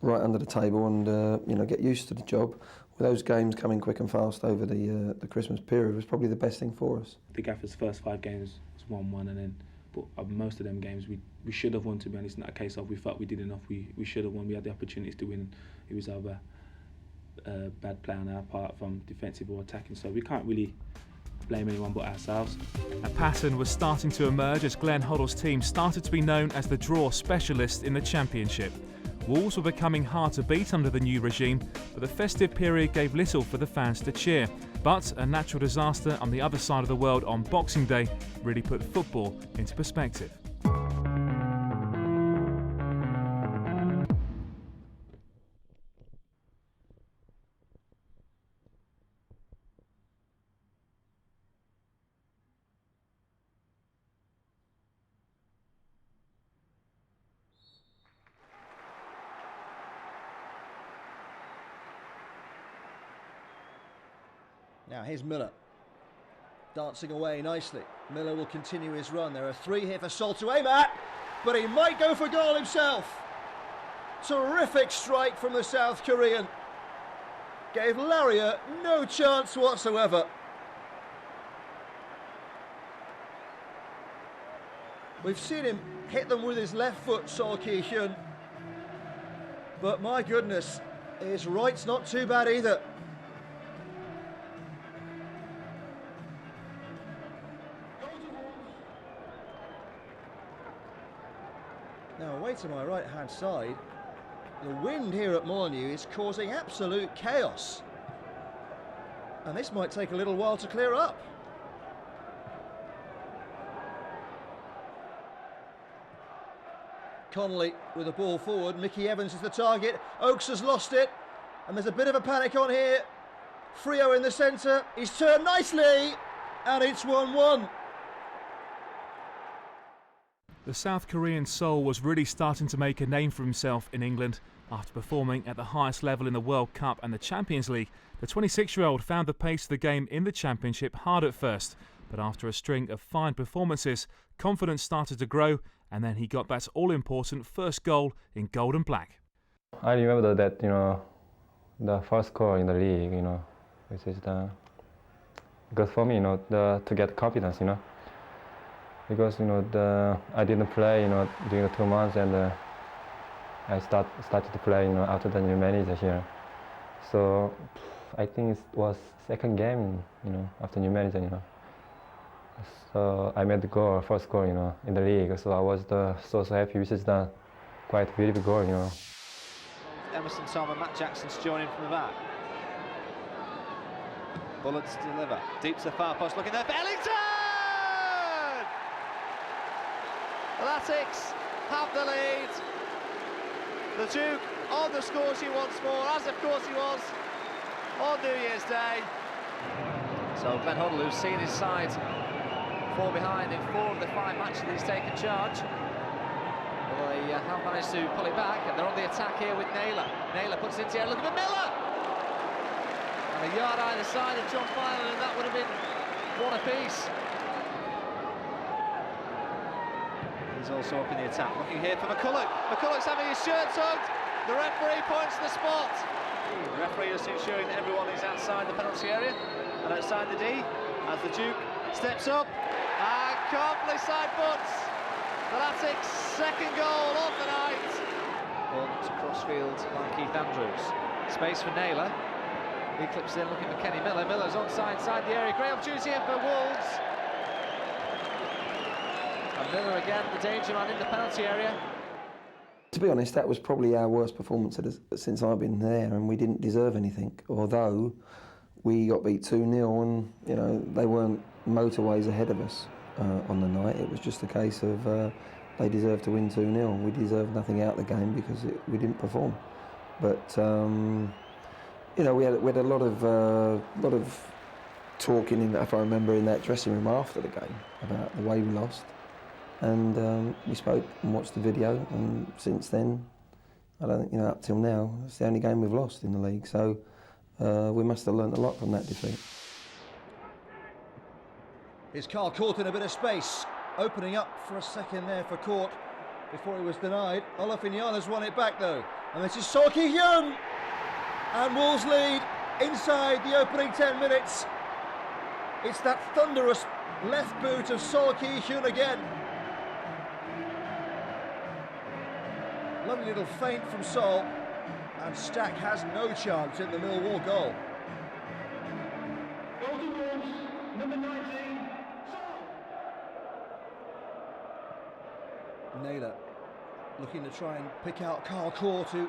right under the table and, you know, get used to the job. With those games coming quick and fast over the Christmas period was probably the best thing for us.
The Gaffer's first 5 games was 1-1, and then but most of them games we should have won, to be honest. Not a case of we felt we did enough, we should have won. We had the opportunities to win. It was either bad play on our part from defensive or attacking, so we can't really blame anyone but ourselves.
A pattern was starting to emerge as Glenn Hoddle's team started to be known as the draw specialist in the Championship. Wolves were becoming hard to beat under the new regime, but the festive period gave little for the fans to cheer. But a natural disaster on the other side of the world on Boxing Day really put football into perspective.
Now here's Miller, dancing away nicely. Miller will continue his run. There are 3 here for Seol to aim at, but he might go for goal himself. Terrific strike from the South Korean. Gave Laria no chance whatsoever. We've seen him hit them with his left foot, Seol Ki-hyun. But my goodness, his right's not too bad either. Now away to my right hand side, the wind here at Molineux is causing absolute chaos. And this might take a little while to clear up. Connolly with the ball forward, Mickey Evans is the target, Oakes has lost it, and there's a bit of a panic on here. Frio in the centre, he's turned nicely, and it's 1-1.
The South Korean Seol was really starting to make a name for himself in England. After performing at the highest level in the World Cup and the Champions League, the 26-year-old found the pace of the game in the Championship hard at first. But after a string of fine performances, confidence started to grow, and then he got that all-important first goal in gold and black.
I remember that, the first goal in the league, which is good for me, to get confidence, because, I didn't play, during the 2 months, and I started to play, after the new manager here. So I think it was second game, after new manager, So I made the goal, first goal, in the league. So I was so happy, which is the quite beautiful goal,
Emerson Tom and Matt Jackson's joining from the back. Bullets to deliver. Deep to the far post, looking there for Ellington! The Latics have the lead. The Duke on the score sheet once more, as of course he was on New Year's Day. So Glenn Hoddle, who's seen his side fall behind in 4 of the 5 matches he's taken charge. Well, they have managed to pull it back, and they're on the attack here with Naylor. Naylor puts it into the air, looking for Miller! And a yard either side of John Finan, and that would have been 1 apiece. He's also up in the attack, looking here for McCulloch. McCulloch's having his shirt tugged. The referee points to the spot. The referee is ensuring that everyone is outside the penalty area and outside the D, as the Duke steps up and calmly side foots the Latics' second goal of the night. Ball to crossfield by Keith Andrews. Space for Naylor. He clips in looking for Kenny Miller. Miller's onside inside the area. Great opportunity here for Wolves. And Miller again, the danger man in the penalty area.
To be honest, that was probably our worst performance since I've been there, and we didn't deserve anything. Although we got beat 2-0, and they weren't motorways ahead of us on the night. It was just a case of they deserved to win 2-0. We deserved nothing out of the game because we didn't perform. But we had a lot of talking, if I remember, in that dressing room after the game about the way we lost. And we spoke and watched the video, and since then, I don't think, up till now, it's the only game we've lost in the league. So we must have learnt a lot from that defeat.
Here's Carl caught in a bit of space, opening up for a second there for Court before he was denied. Olafinjana's won it back though, and this is Seol Ki-hyun, and Wolves lead inside the opening 10 minutes. It's that thunderous left boot of Seol Ki-hyun again. Lovely little feint from Seol, and Stack has no chance in the Millwall goal.
Goal to Wolves, number 19.
Naylor looking to try and pick out Carl Court, who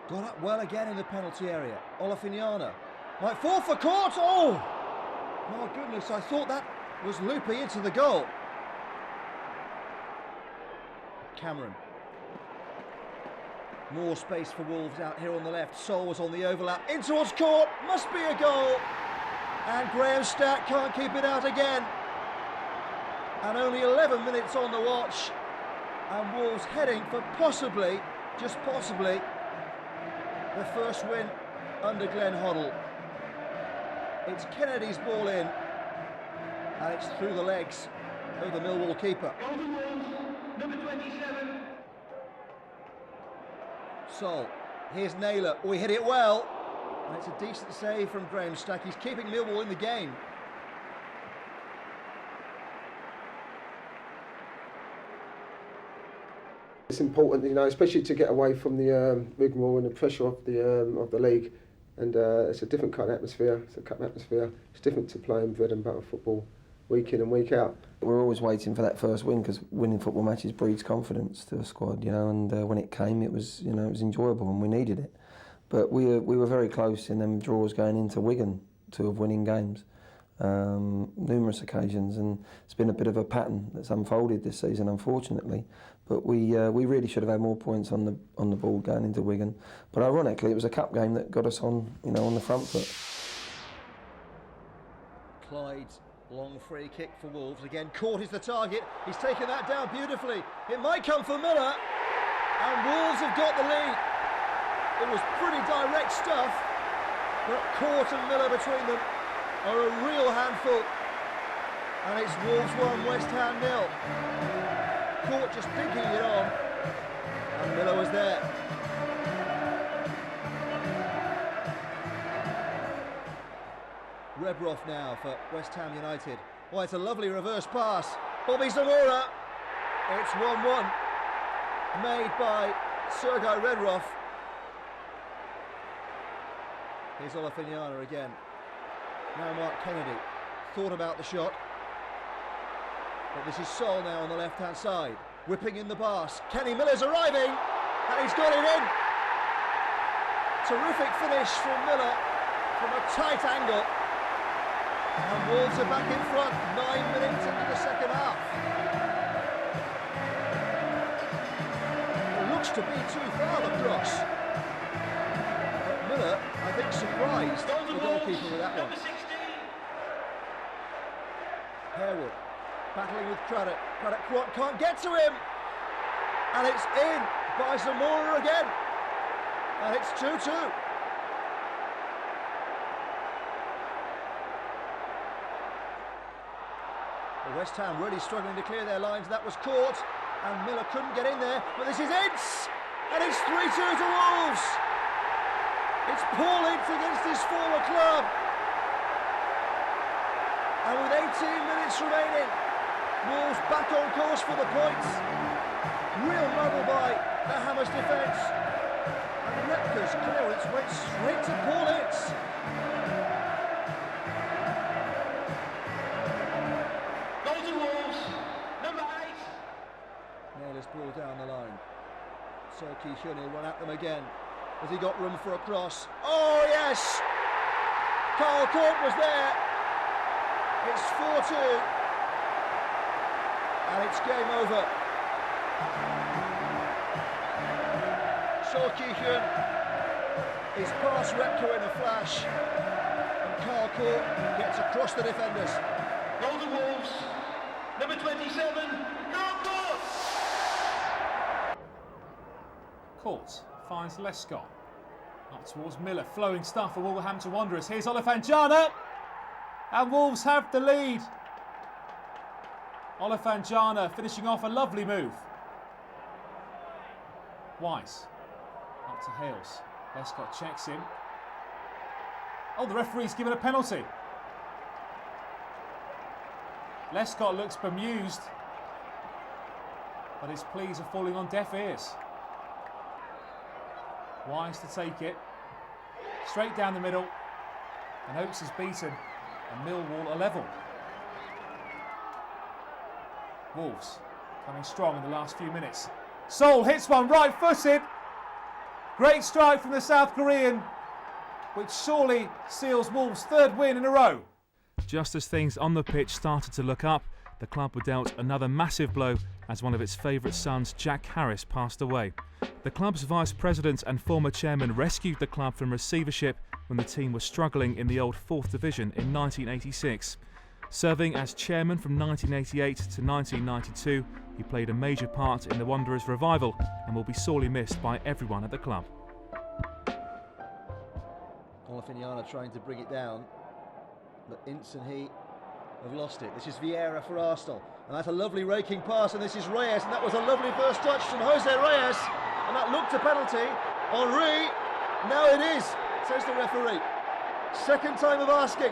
got up well again in the penalty area. Olafinjana might fall for Court. Oh, my goodness, I thought that was looping into the goal. Cameron. More space for Wolves out here on the left. Seol was on the overlap. In towards Court. Must be a goal. And Graham Stack can't keep it out again. And only 11 minutes on the watch. And Wolves heading for possibly, just possibly, the first win under Glenn Hoddle. It's Kennedy's ball in, and it's through the legs of the Millwall keeper.
Goal to Wolves, number 27.
Seol, here's Naylor. Oh, he hit it well, and it's a decent save from Graham Stack. He's keeping Millwall in the game.
It's important, especially to get away from the rigmarole and the pressure of the league, and it's a different kind of atmosphere. It's a cup atmosphere. It's different to playing bread and butter football week in and week out.
We're always waiting for that first win because winning football matches breeds confidence to a squad, and when it came, it was enjoyable and we needed it. But we were very close in them draws going into Wigan to winning games. Numerous occasions, and it's been a bit of a pattern that's unfolded this season, unfortunately. But we really should have had more points on the board going into Wigan. But ironically, it was a cup game that got us on the front foot.
Clyde Long free kick for Wolves. Again, Court is the target. He's taken that down beautifully. It might come for Miller. And Wolves have got the lead. It was pretty direct stuff, but Court and Miller between them are a real handful. And it's Wolves 1, West Ham 0. Court just dinking it on, and Miller was there. Rebroff now for West Ham United. Oh, it's a lovely reverse pass. Bobby Zamora. It's 1-1. Made by Sergei Redroff. Here's Olafiniana again. Now Mark Kennedy. Thought about the shot. But this is Seol now on the left-hand side. Whipping in the pass. Kenny Miller's arriving. And he's got it in. Terrific finish from Miller from a tight angle. And Wolves are back in front, 9 minutes into the second half. It looks to be too far, the cross. But Miller, I think, surprised the goalkeeper with that one. Harewood, battling with Craddock. Craddock can't get to him. And it's in by Zamora again. And it's 2-2. West Ham really struggling to clear their lines. That was caught, and Miller couldn't get in there. But this is Ince, and it's 3-2 to Wolves. It's Paul Ince against his former club. And with 18 minutes remaining, Wolves back on course for the points. Real muddle by the Hammers defence. And Repka's clearance went straight to Paul Ince. Naylor's ball down the line. Seol Ki-hyun will run at them again. Has he got room for a cross? Oh yes! Carl Court was there. It's 4-2. And it's game over. Seol Ki-hyun is past Repka in a flash. And Carl Court gets across the defenders.
Golden Wolves, number 27, Carl Court.
Court finds Lescott. Up towards Miller. Flowing stuff for Wolverhampton Wanderers. Here's Olafiniana. And Wolves have the lead. Olafiniana finishing off a lovely move. Weiss. Up to Hales. Lescott checks him. Oh, the referee's given a penalty. Lescott looks bemused. But his pleas are falling on deaf ears. Weiss to take it. Straight down the middle. And Oakes is beaten. And Millwall are level. Wolves coming strong in the last few minutes. Seol hits one right-footed. Great strike from the South Korean, which surely seals Wolves' third win in a row. Just as things on the pitch started to look up, the club were dealt another massive blow as one of its favourite sons, Jack Harris, passed away. The club's vice president and former chairman rescued the club from receivership when the team was struggling in the old 4th Division in 1986. Serving as chairman from 1988 to 1992, he played a major part in the Wanderers' revival and will be sorely missed by everyone at the club.
Olafiniana trying to bring it down, but Ince and he have lost it. This is Vieira for Arsenal, and that's a lovely raking pass, and this is Reyes, and that was a lovely first touch from Jose Reyes, and that looked a penalty. Henry, now it is, says the referee. Second time of asking.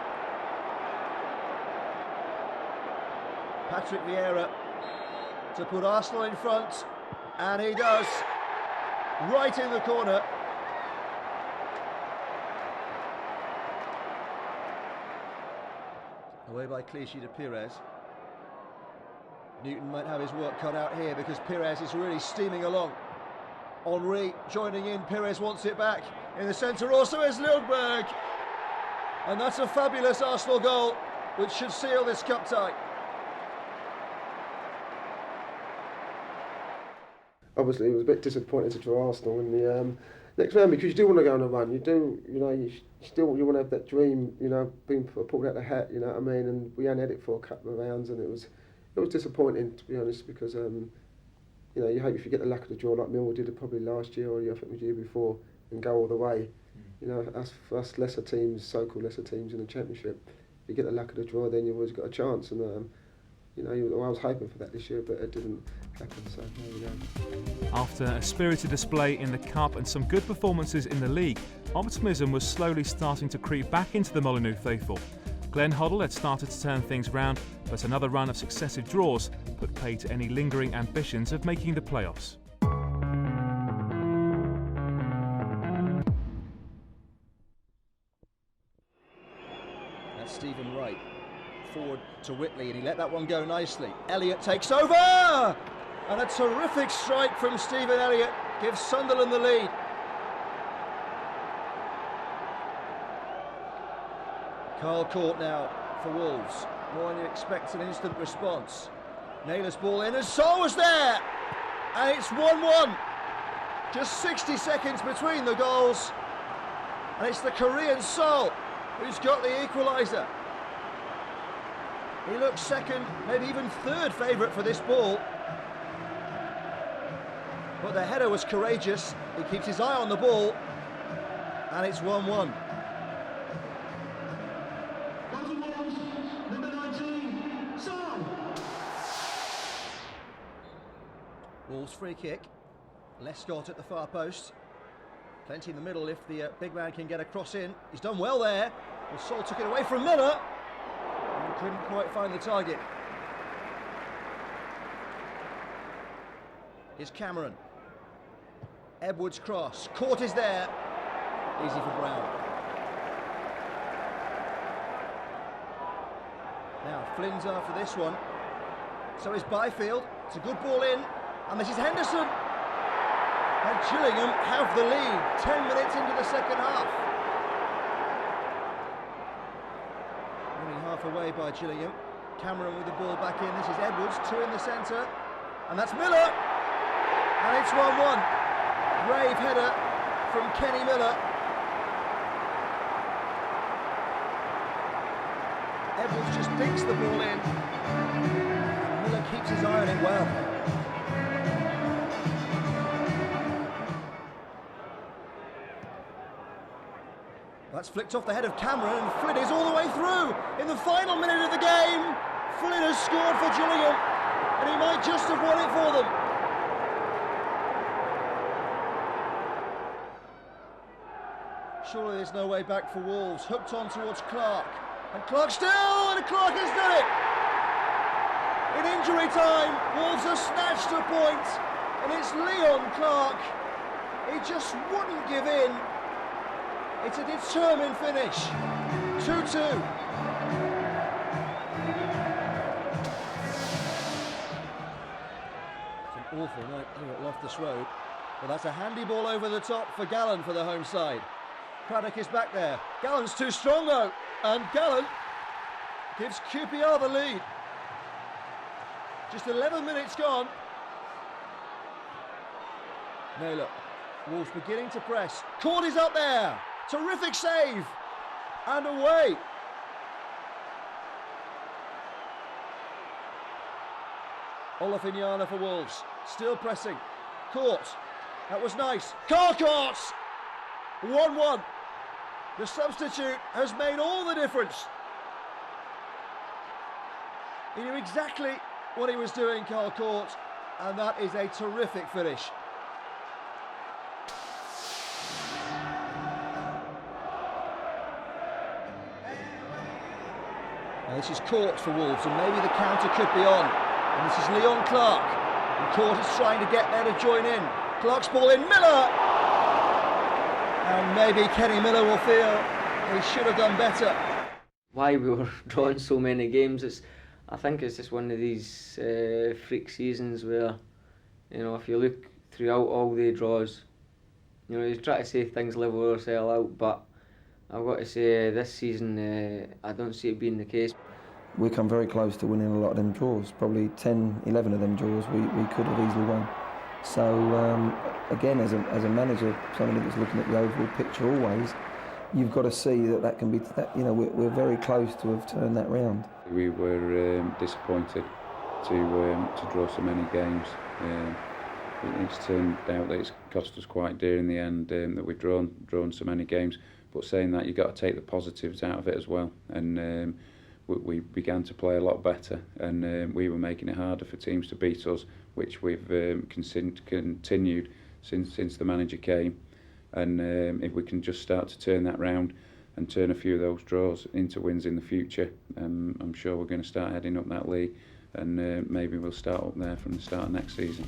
Patrick Vieira to put Arsenal in front, and he does, right in the corner. Away by Clichy to Pires. Newton might have his work cut out here because Pires is really steaming along. Henry joining in, Pires wants it back. In the centre also is Ljungberg. And that's a fabulous Arsenal goal, which should seal this cup tie.
Obviously, it was a bit disappointing to draw Arsenal in next round, because you do want to go on a run. You do, you know, you want to have that dream, you know, being pulled out the hat. You know what I mean? And we only had it for a couple of rounds, and it was disappointing, to be honest, because you know, you hope if you get the luck of the draw like Millwall did it probably last year, or I think it was the year before, and go all the way. You know, us lesser teams, so-called lesser teams in the Championship, if you get the luck of the draw, then you've always got a chance. And you know, I was hoping for that this year, but it didn't happen, so there we go.
After a spirited display in the Cup and some good performances in the league, optimism was slowly starting to creep back into the Molyneux faithful. Glenn Hoddle had started to turn things round, but another run of successive draws put paid to any lingering ambitions of making the playoffs.
That's Stephen Wright. Forward to Whitley, and he let that one go nicely. Elliott takes over! And a terrific strike from Stephen Elliott gives Sunderland the lead. Carl Court now for Wolves. More than you expect an instant response. Naylor's ball in, and Seol was there! And it's 1-1. Just 60 seconds between the goals. And it's the Korean Seol who's got the equaliser. He looks second, maybe even third favourite for this ball. But the header was courageous. He keeps his eye on the ball. And it's 1-1. Wolves free kick. Lescott at the far post. Plenty in the middle if the big man can get a cross in. He's done well there. Well, Seol took it away from Miller. And couldn't quite find the target. Here's Cameron. Edwards cross. Court is there. Easy for Brown. Now Flynn's after this one. So is Byfield. It's a good ball in. And this is Henderson. And Gillingham have the lead 10 minutes into the second half. Only half away by Gillingham. Cameron with the ball back in. This is Edwards, two in the centre. And that's Miller. And it's 1-1. Brave header from Kenny Miller. Edwards just dinks the ball in. And Miller keeps his eye on it well. That's flicked off the head of Cameron, and Flynn is all the way through. In the final minute of the game, Flynn has scored for Gillingham, and he might just have won it for them. Surely there's no way back for Wolves. Hooked on towards Clark, and Clark still, and Clark has done it. In injury time, Wolves have snatched a point, and it's Leon Clark. He just wouldn't give in. It's a determined finish. 2-2. It's an awful night here at Loftus Road. But that's a handy ball over the top for Gallen for the home side. Craddock is back there. Gallen's too strong though. And Gallen gives QPR the lead. Just 11 minutes gone. Naylor. Wolves beginning to press. Court is up there. Terrific save, and away. Olafinyana for Wolves, still pressing. Court, that was nice. Carcourt, 1-1. The substitute has made all the difference. He knew exactly what he was doing, Carl Court, and that is a terrific finish. Now this is Court for Wolves, and maybe the counter could be on. And this is Leon Clark. And Court is trying to get there to join in. Clark's ball in, Miller! And maybe Kenny Miller will feel he should have done better.
Why we were drawing so many games, I think it's just one of these freak seasons where, you know, if you look throughout all the draws, you know, you try to say things level or sell out, but I've got to say this season I don't see it being the case.
We come very close to winning a lot of them draws. Probably 10, 11 of them draws we could have easily won. So again, as a manager, somebody that's looking at the overall picture always, you've got to see that can be, we're very close to have turned that round.
We were disappointed to draw so many games. It's turned out that it's cost us quite dear in the end that we've drawn so many games. But saying that, you've got to take the positives out of it as well. And we began to play a lot better, and we were making it harder for teams to beat us, which we've continued since the manager came. And if we can just start to turn that round and turn a few of those draws into wins in the future, I'm sure we're going to start heading up that league, and maybe we'll start up there from the start of next season.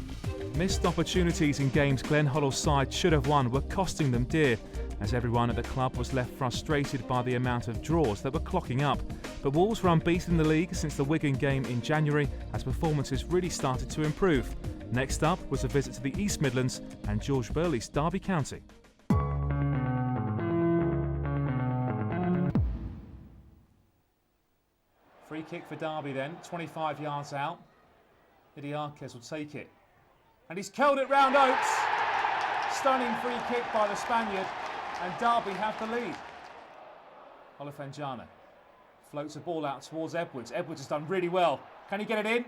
Missed opportunities in games Glenn Hoddle's side should have won were costing them dear, as everyone at the club was left frustrated by the amount of draws that were clocking up. But Wolves were unbeaten in the league since the Wigan game in January, as performances really started to improve. Next up was a visit to the East Midlands and George Burley's Derby County. Free kick for Derby then, 25 yards out. Idiakes will take it. And he's curled it round Oates. Stunning free kick by the Spaniard, and Derby have the lead. Olafenjana floats the ball out towards Edwards. Edwards has done really well. Can he get it in?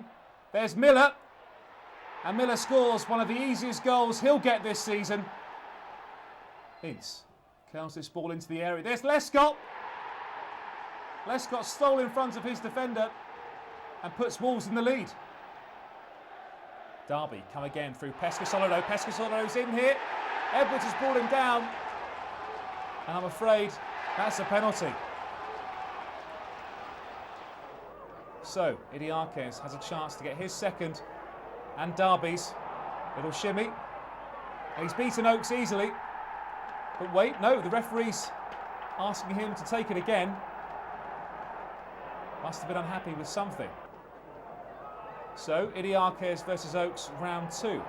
There's Miller. And Miller scores one of the easiest goals he'll get this season. Ince curls this ball into the area. There's Lescott. Lescott stole in front of his defender and puts Wolves in the lead. Derby come again through Pescasolido. Pescasolido's in here. Edwards has brought him down. And I'm afraid that's a penalty. So, Idiakes has a chance to get his second and Derby's. Little shimmy. And he's beaten Oakes easily. But wait, no, the referee's asking him to take it again. Must have been unhappy with something. So, Idiakes versus Oakes, round 2.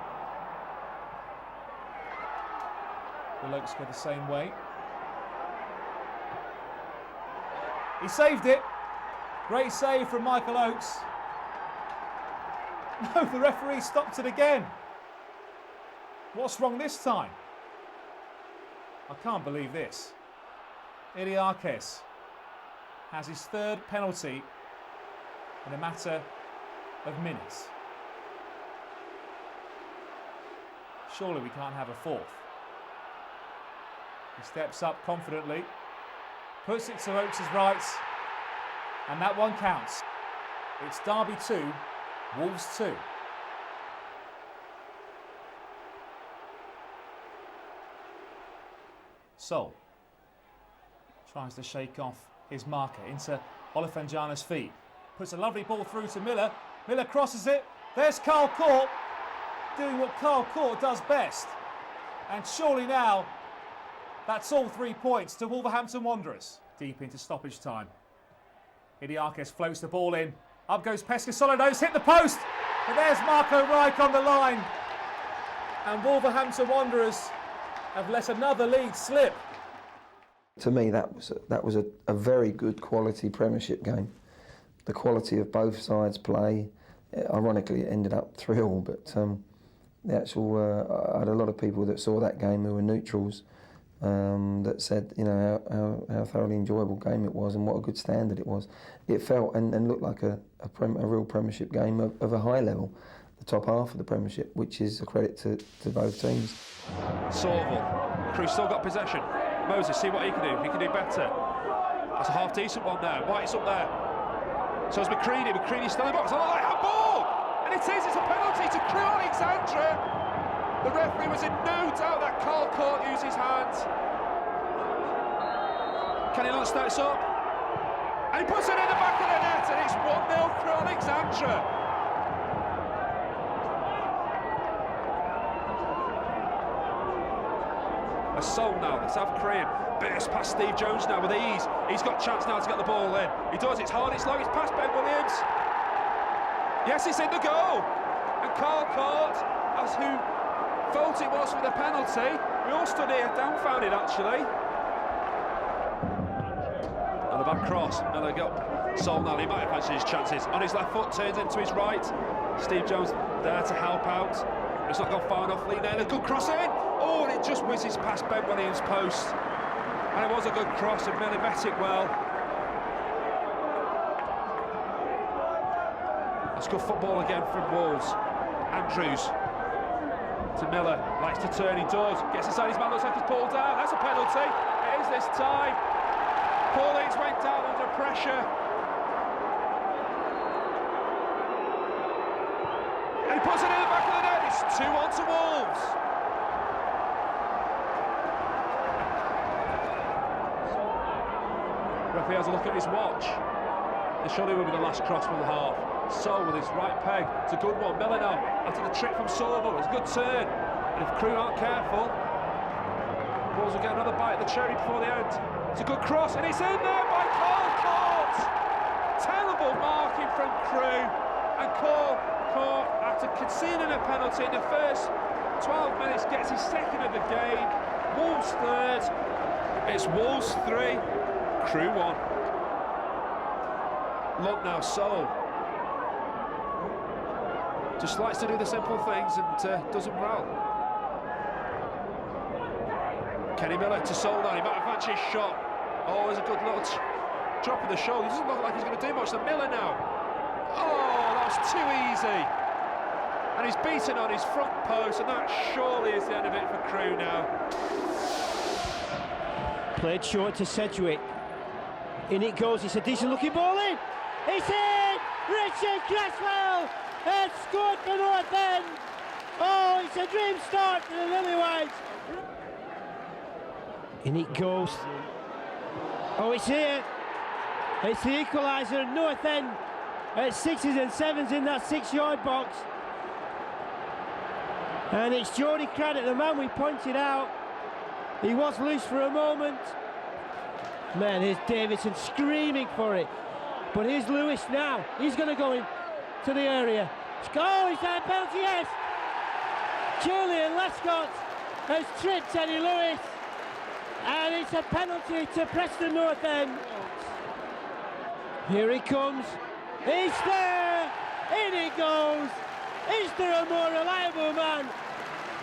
Will Oakes go the same way? He saved it. Great save from Michael Oakes. No, the referee stopped it again. What's wrong this time? I can't believe this. Idiakes has his third penalty in a matter of minutes. Surely we can't have a fourth. He steps up confidently, puts it to Oates' right, and that one counts. It's Derby 2, Wolves 2. Seol tries to shake off his marker into Olafenjana's feet. Puts a lovely ball through to Miller. Miller crosses it. There's Carl Court doing what Carl Court does best. And surely now, that's all 3 points to Wolverhampton Wanderers. Deep into stoppage time. Idiakes floats the ball in. Up goes Pescasolido's hit the post. But there's Marco Reich on the line. And Wolverhampton Wanderers have let another lead slip.
To me, that was a very good quality Premiership game. The quality of both sides' play. Ironically, it ended up 3-3, but the actual I had a lot of people that saw that game who were neutrals that said, you know, how thoroughly enjoyable game it was and what a good standard it was. It felt and looked like a real Premiership game of a high level, the top half of the Premiership, which is a credit to both teams.
Sorval, Crew still got possession. Moses, see what he can do. He can do better. That's a half decent one there. White's up there. So is McCready. McCready's still in the box. Oh, handball! And it is. It's a penalty to Crew Alexandra. The referee was in no doubt that Carl Court used his hands. Can he not steps up? And he puts it in the back of the net, and it's 1-0 Crew Alexandra. A Seol now, let's have Korean. Burst past Steve Jones now with ease. He's got chance now to get the ball in. He does, it's hard, it's long, it's past Ben Williams. Yes, it's in the goal. And Carl Court, as who felt it was for the penalty. We all stood here dumbfounded actually. And the back cross, and they got Seol now, he might have fancied his chances. On his left foot, turns into his right. Steve Jones there to help out. It's not gone far enough. Lee Naylor, good cross in. Oh, and it just whizzes past Ben Williams' post. And it was a good cross, and Miller met it well. That's good football again from Wolves. Andrews to Miller, likes to turn, he does. Gets inside his man, looks like he's pulled down. That's a penalty. It is this time. Paul Ince went down under pressure. And he puts it in the back of the net. It's 2-1 to Wolves. Referee has a look at his watch. It surely will be the last cross for the half. Seol with his right peg. It's a good one. Miller now, after the trick from Sorville. It's a good turn. And if Crewe aren't careful, Wolves will get another bite at the cherry before the end. It's a good cross, and it's in there by Carl Court. Terrible marking from Crewe. And Carl Court, after conceding a penalty in the first 12 minutes, gets his second of the game. Wolves third. It's Wolves 3, Crewe 1. Look now, Seol just likes to do the simple things and does them well. Kenny Miller to Seol now, he might have advanced his shot. Oh, there's a good little drop of the shoulder. He doesn't look like he's going to do much. The Miller now. Oh, that was too easy. And he's beaten on his front post, and that surely is the end of it for Crewe now.
Played short to Sedgwick. In it goes, it's a decent looking ball in. It's in! Richard Cresswell has scored for North End. Oh, it's a dream start for the Lilywhites. In it goes. Oh, it's here. It's the equaliser. North End at 6s and 7s in that 6-yard box. And it's Jody Craddock, the man we pointed out. He was loose for a moment. Man, here's Davidson screaming for it. But here's Lewis now. He's going to go into the area. Oh, he's had a penalty, yes. Julian Lescott has tripped Eddie Lewis. And it's a penalty to Preston North End. Here he comes. He's there. In he goes. Is there a more reliable man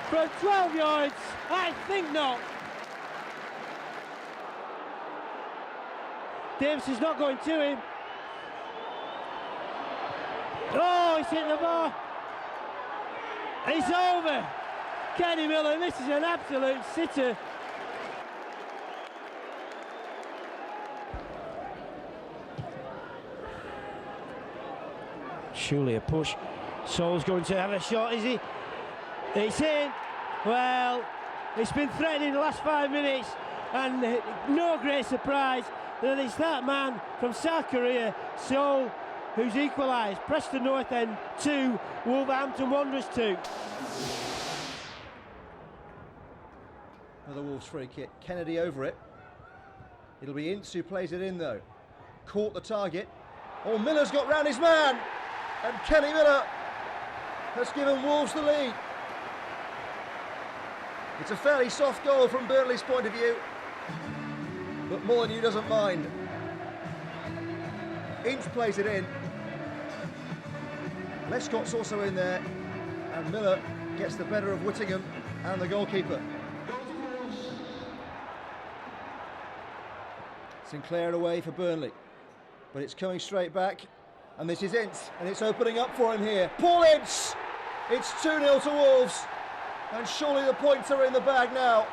from 12 yards? I think not. Davison's not going to him. Oh, he's hit the bar. It's over. Kenny Miller, this is an absolute sitter. Surely a push. Seol's going to have a shot, is he? It's in. Well, it's been threatening the last 5 minutes, and no great surprise that it's that man from South Korea, Seol, who's equalised. Preston North End 2, Wolverhampton Wanderers 2.
Another Wolves free kick. Kennedy over it. It'll be Ince who plays it in though. Caught the target. Oh, Miller's got round his man. And Kenny Miller has given Wolves the lead. It's a fairly soft goal from Burnley's point of view, but Molyneux doesn't mind. Ince plays it in. Lescott's also in there, and Miller gets the better of Whittingham and the goalkeeper. Sinclair away for Burnley, but it's coming straight back, and this is Ince, and it's opening up for him here. Paul Ince! It's 2-0 to Wolves, and surely the points are in the bag now.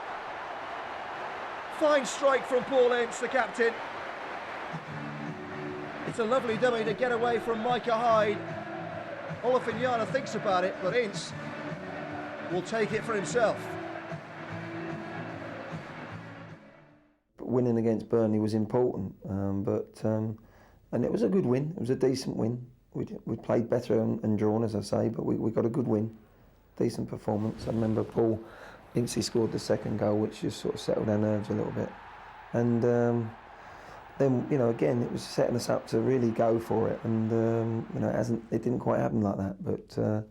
Fine strike from Paul Ince, the captain. It's a lovely dummy to get away from Micah Hyde. Olofinyana thinks about it, but Ince will take it for himself.
Winning against Burnley was important, and it was a good win. It was a decent win. We played better and drawn, as I say, but we got a good win. Decent performance. I remember Paul Ince scored the second goal, which just sort of settled our nerves a little bit. And then, again, it was setting us up to really go for it. And, it didn't quite happen like that, but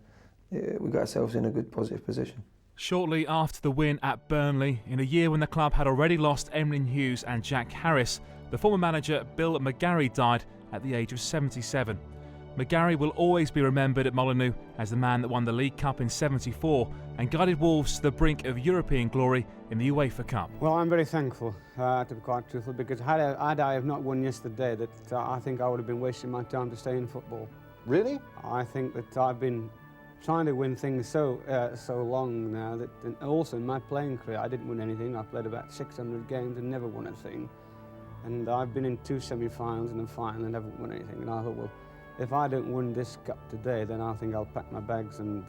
we got ourselves in a good, positive position.
Shortly after the win at Burnley, in a year when the club had already lost Emlyn Hughes and Jack Harris, the former manager Bill McGarry died at the age of 77. McGarry will always be remembered at Molineux as the man that won the League Cup in '74 and guided Wolves to the brink of European glory in the UEFA Cup.
Well, I'm very thankful, to be quite truthful, because had I have not won yesterday, that I think I would have been wasting my time to stay in football.
Really?
I think that I've been trying to win things so long now that, and also in my playing career, I didn't win anything. I played about 600 games and never won a thing. And I've been in 2 semi-finals and a final and never won anything. And I thought, well, if I don't win this cup today, then I think I'll pack my bags and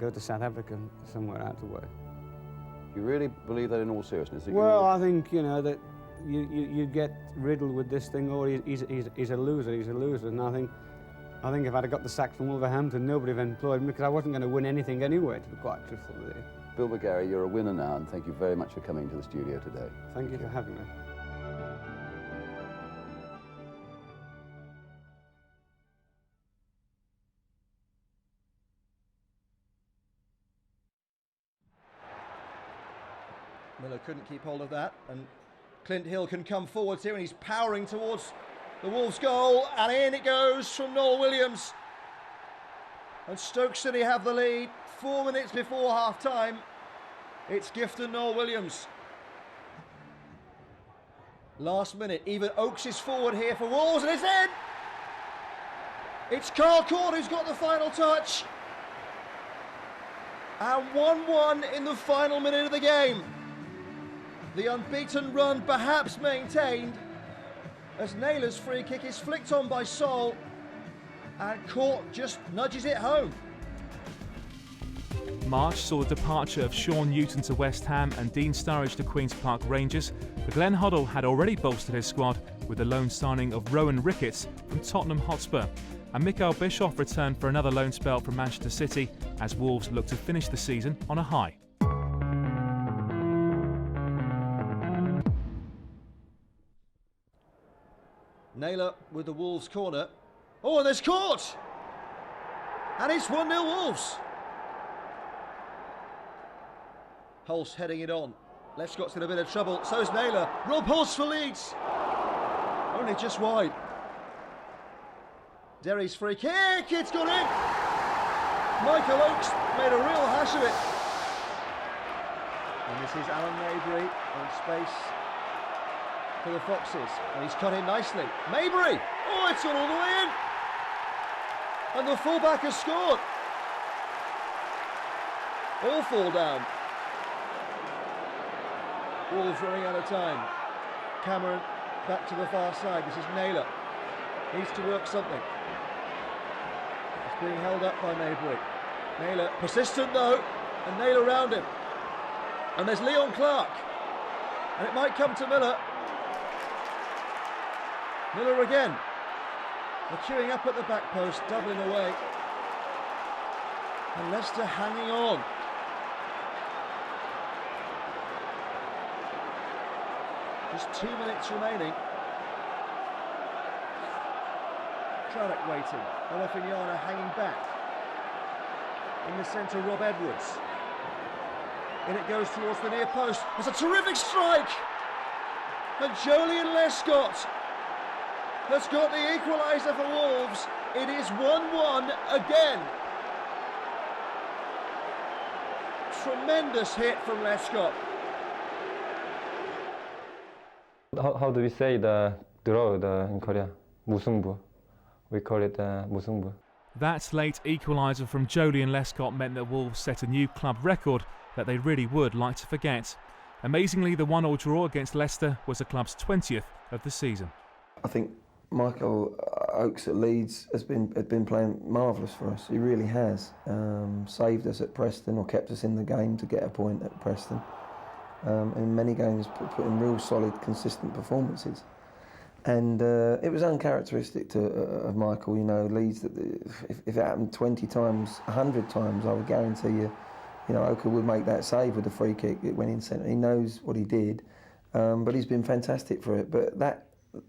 go to South Africa somewhere out of the way.
You really believe that in all seriousness?
Well, I think, you know, that you get riddled with this thing, or he's a loser, he's a loser. And I think if I'd have got the sack from Wolverhampton, nobody would have employed me because I wasn't going to win anything anyway, to be quite truthful with you.
Bill McGarry, you're a winner now, and thank you very much for coming to the studio today.
Thank you for having me.
Miller couldn't keep hold of that, and Clint Hill can come forwards here, and he's powering towards the Wolves' goal, and in it goes from Noel Williams. And Stoke City have the lead 4 minutes before half-time. It's Gifton Noel Williams. Last minute, even Oakes is forward here for Wolves, and it's in! It's Carl Court who's got the final touch. And 1-1 in the final minute of the game. The unbeaten run perhaps maintained as Naylor's free kick is flicked on by Seol, and Court just nudges it home.
March saw the departure of Sean Newton to West Ham and Dean Sturridge to Queen's Park Rangers, but Glenn Hoddle had already bolstered his squad with the loan signing of Rowan Ricketts from Tottenham Hotspur, and Mikael Bischoff returned for another loan spell from Manchester City as Wolves look to finish the season on a high.
Naylor with the Wolves corner. Oh, and there's Court! And it's 1-0 Wolves. Hulse heading it on. Lescott's in a bit of trouble, so's Naylor. Rob Hulse for Leeds. Only just wide. Derry's free kick, it's gone in! Michael Oakes made a real hash of it. And this is Alan Mabry in space for the Foxes, and he's cut in nicely. Mabry! Oh, it's gone all the way in! And the fullback has scored. All fall down. Wolves running out of time. Cameron back to the far side. This is Naylor. Needs to work something. It's being held up by Mabry. Naylor persistent though, and Naylor round him. And there's Leon Clark. And it might come to Miller. Miller again. They're queuing up at the back post, doubling away. And Leicester hanging on. Just 2 minutes remaining. Craddock waiting. Olafignana hanging back. In the centre, Rob Edwards. In it goes towards the near post. It's a terrific strike! And Jolyon Lescott has got the equaliser for Wolves. It is 1-1 again. Tremendous hit from Lescott.
How do we say the draw in Korea? 무승부. We call it 무승부.
That late equaliser from Jolyon Lescott meant that Wolves set a new club record that they really would like to forget. Amazingly, the 1-1 draw against Leicester was the club's 20th of the season.
I think Michael Oakes at Leeds has been playing marvellous for us. He really has. Saved us at Preston, or kept us in the game to get a point at Preston. In many games, put in real solid, consistent performances. And it was uncharacteristic of Michael, you know, Leeds, that if it happened 20 times, 100 times, I would guarantee you, Oka would make that save with the free kick. It went in centre. He knows what he did, but he's been fantastic for it. But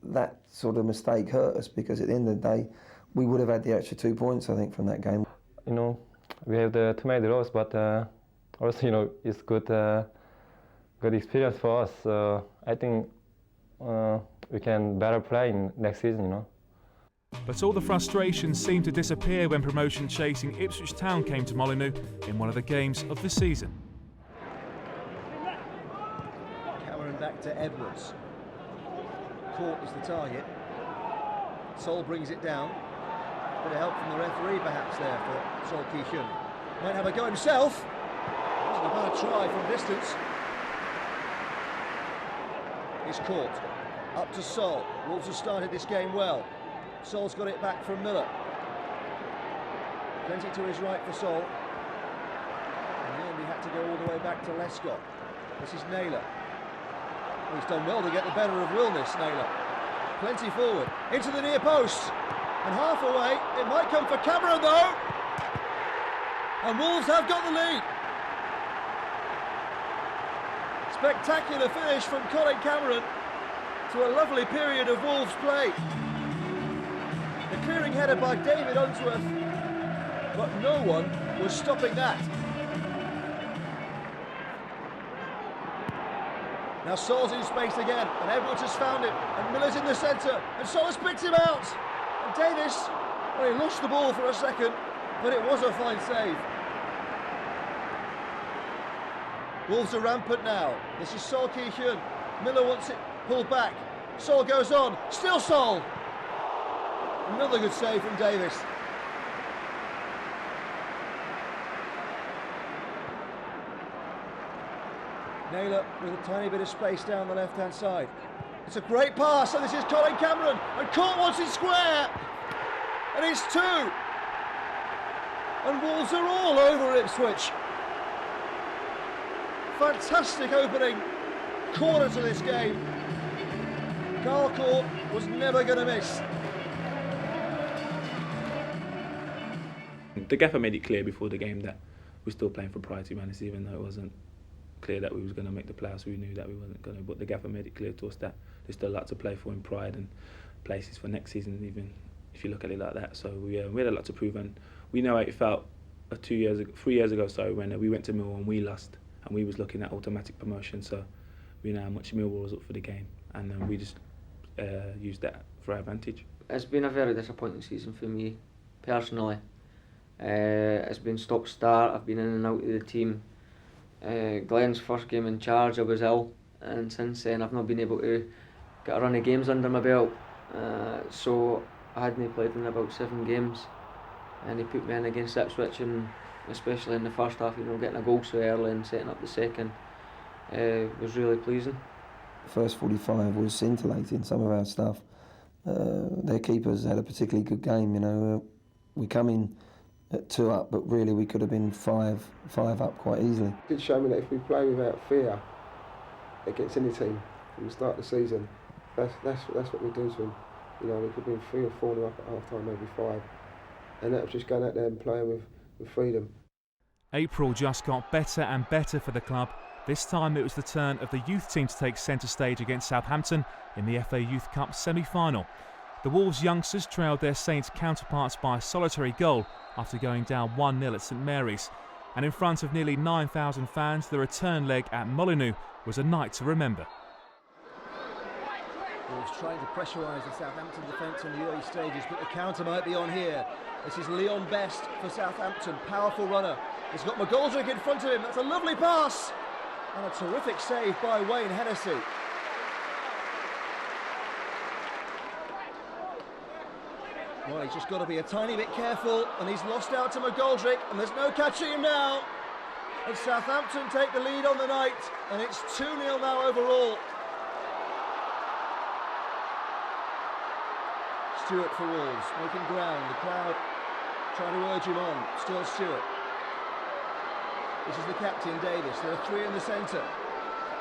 that sort of mistake hurt us, because at the end of the day, we would have had the extra 2 points, I think, from that game.
You know, we have the too many draws, but also, you know, it's good experience for us. I think we can better play in next season, you know.
But all the frustration seemed to disappear when promotion-chasing Ipswich Town came to Molyneux in one of the games of the season.
Cameron back to Edwards. Court is the target. Seol brings it down. Bit of help from the referee perhaps there for Seol Ki-hyun. Might have a go himself. Wasn't a bad try from distance. He's caught. Up to Seol. Wolves have started this game well. Seol's got it back from Miller. Plenty to his right for Seol. In the end he had to go all the way back to Lescott. This is Naylor. He's done well to get the better of Wilness, Naylor. Plenty forward. Into the near post. And half away. It might come for Cameron though. And Wolves have got the lead. Spectacular finish from Colin Cameron to a lovely period of Wolves play. The clearing header by David Unsworth, but no one was stopping that. Now Seol's in space again, and Edwards has found him, and Miller's in the centre, and Seol has picked him out. And Davis, well, he lost the ball for a second, but it was a fine save. Wolves are rampant now. This is Seol Ki-hyun. Miller wants it pulled back. Seol goes on. Still Seol. Another good save from Davis. Naylor with a tiny bit of space down the left-hand side. It's a great pass, and this is Colin Cameron. And Court wants it square. And it's two. And Wolves are all over Ipswich. Fantastic opening corner to this game. Carl Court was never going to miss.
The gaffer made it clear before the game that we're still playing for pride, to be honest, even though it wasn't clear that we was going to make the playoffs. We knew that we wasn't going to, but the gaffer made it clear to us that there's still a lot to play for in pride and places for next season, even if you look at it like that. So we had a lot to prove, and we know how it felt 3 years ago, when we went to Millwall and we lost, and we was looking at automatic promotion. So we know how much Millwall was up for the game, and then we just used that for our advantage.
It's been a very disappointing season for me, personally. It's been stop-start. I've been in and out of the team. Glenn's first game in charge, I was ill, and since then I've not been able to get a run of games under my belt. So I hadn't played in about 7 games, and he put me in against Ipswich, and especially in the first half, getting a goal so early and setting up the second was really pleasing.
The first 45 was scintillating, some of our stuff. Their keepers had a particularly good game, we come in at 2 up, but really we could have been 5 up quite easily.
It did show me that if we play without fear against any team from the start of the season, that's what we do to them. We could be 3 or 4 up at half time, maybe 5, and that was just going out there and playing with freedom.
April just got better and better for the club. This time it was the turn of the youth team to take centre stage against Southampton in the FA Youth Cup semi-final. The Wolves youngsters trailed their Saints counterparts by a solitary goal after going down 1-0 at St Mary's. And in front of nearly 9,000 fans, the return leg at Molyneux was a night to remember.
Wolves trying to pressurise the Southampton defence in the early stages, but the counter might be on here. This is Leon Best for Southampton, powerful runner. He's got McGarry in front of him. That's a lovely pass and a terrific save by Wayne Hennessy. Well, he's just got to be a tiny bit careful, and he's lost out to McGarry, and there's no catching him now. And Southampton take the lead on the night, and it's 2-0 now overall. Stewart for Wolves, making ground. The crowd trying to urge him on. Still Stewart. This is the captain, Davis. There are 3 in the centre.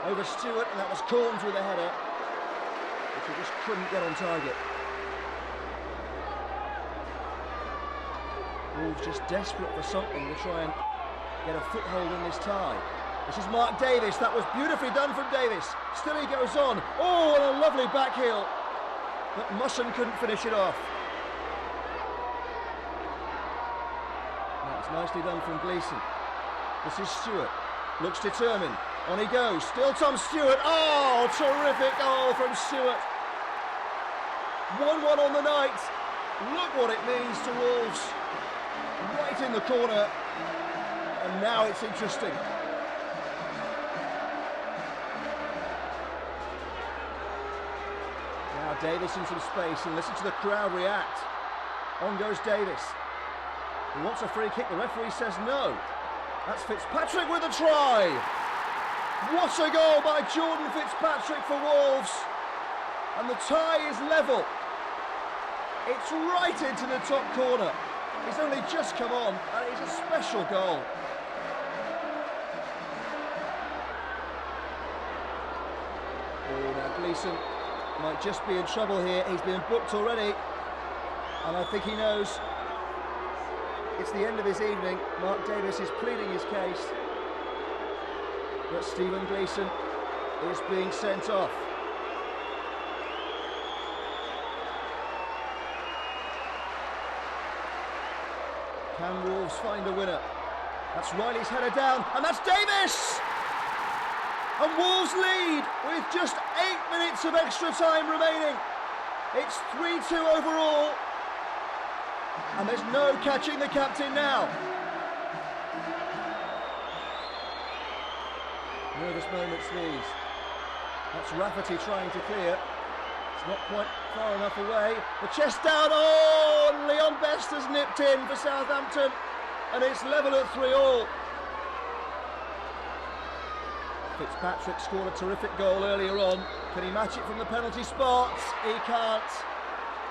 Over Stewart, and that was Corns with a header, which he just couldn't get on target. Wolves just desperate for something to try and get a foothold in this tie. This is Mark Davis. That was beautifully done from Davis. Still he goes on. Oh, and a lovely back heel. But Musson couldn't finish it off. That's nicely done from Gleeson. This is Stewart. Looks determined. On he goes. Still Tom Stewart. Oh, terrific goal from Stewart. 1-1 on the night. Look what it means to Wolves. Right in the corner. And now it's interesting. Now Davis in some space, and listen to the crowd react. On goes Davis. He wants a free kick, the referee says no. That's Fitzpatrick with a try. What a goal by Jordan Fitzpatrick for Wolves. And the tie is level. It's right into the top corner. He's only just come on, and it's a special goal. Oh, now Gleeson might just be in trouble here. He's been booked already, and I think he knows it's the end of his evening. Mark Davis is pleading his case, but Stephen Gleeson is being sent off. Can Wolves find a winner? That's Riley's header down, and that's Davis! And Wolves lead with just 8 minutes of extra time remaining. It's 3-2 overall, and there's no catching the captain now. Nervous moments these. That's Rafferty trying to clear. It's not quite far enough away. The chest down, oh, and Leon Best has nipped in for Southampton, and it's level at 3-3. Fitzpatrick scored a terrific goal earlier on. Can he match it from the penalty spot? He can't.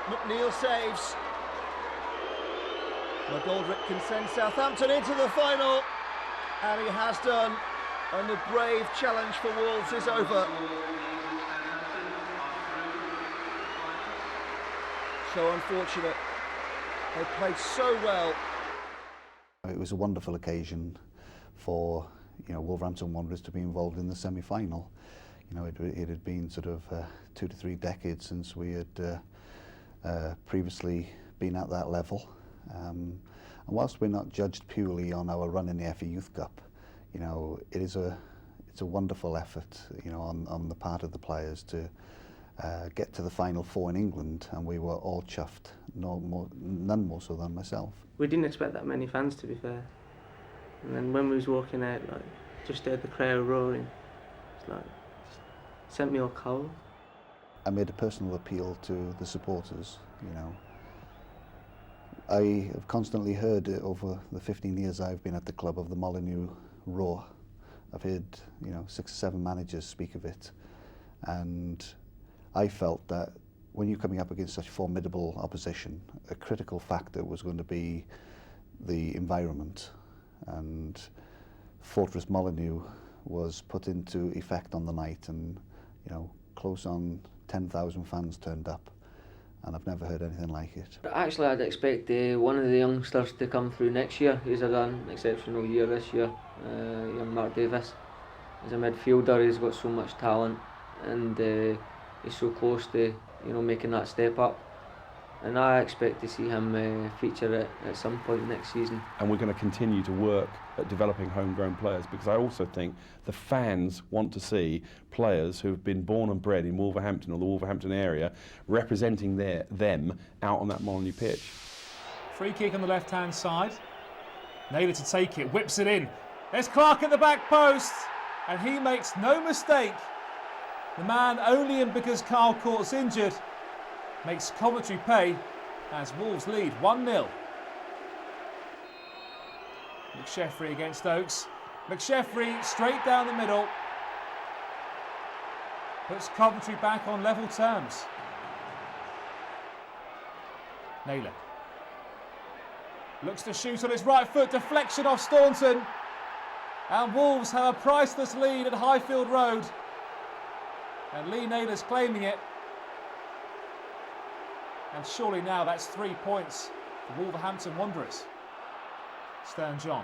McNeil saves. McGoldrick can send Southampton into the final, and he has done. And the brave challenge for Wolves is over. So unfortunate. They played so well.
It was a wonderful occasion for Wolverhampton Wanderers to be involved in the semi-final. It had been sort of 2 to 3 decades since we had previously been at that level. And whilst we're not judged purely on our run in the FA Youth Cup, it's a wonderful effort, on the part of the players to get to the Final Four in England, and we were all chuffed, none more so than myself.
We didn't expect that many fans, to be fair. And then when we was walking out, just heard the crowd roaring. It's it sent me all cold.
I made a personal appeal to the supporters, I have constantly heard over the 15 years I've been at the club of the Molineux roar. I've heard, 6 or 7 managers speak of it, and I felt that when you're coming up against such formidable opposition, a critical factor was going to be the environment. And Fortress Molineux was put into effect on the night, and close on 10,000 fans turned up, and I've never heard anything like it.
Actually, I'd expect one of the youngsters to come through next year. He's had an exceptional year this year, young Mark Davis. He's a midfielder, he's got so much talent, and he's so close to making that step up. And I expect to see him feature at some point next season.
And we're going to continue to work at developing homegrown players, because I also think the fans want to see players who've been born and bred in Wolverhampton or the Wolverhampton area representing them out on that Molineux pitch.
Free kick on the left-hand side. Naylor to take it, whips it in. There's Clark at the back post, and he makes no mistake. The man only in because Carl Court's injured makes Coventry pay as Wolves lead 1-0. McSheffrey against Oakes. McSheffrey straight down the middle. Puts Coventry back on level terms. Naylor looks to shoot on his right foot, deflection off Staunton. And Wolves have a priceless lead at Highfield Road. And Lee Naylor's claiming it. And surely now that's 3 points for Wolverhampton Wanderers. Stern John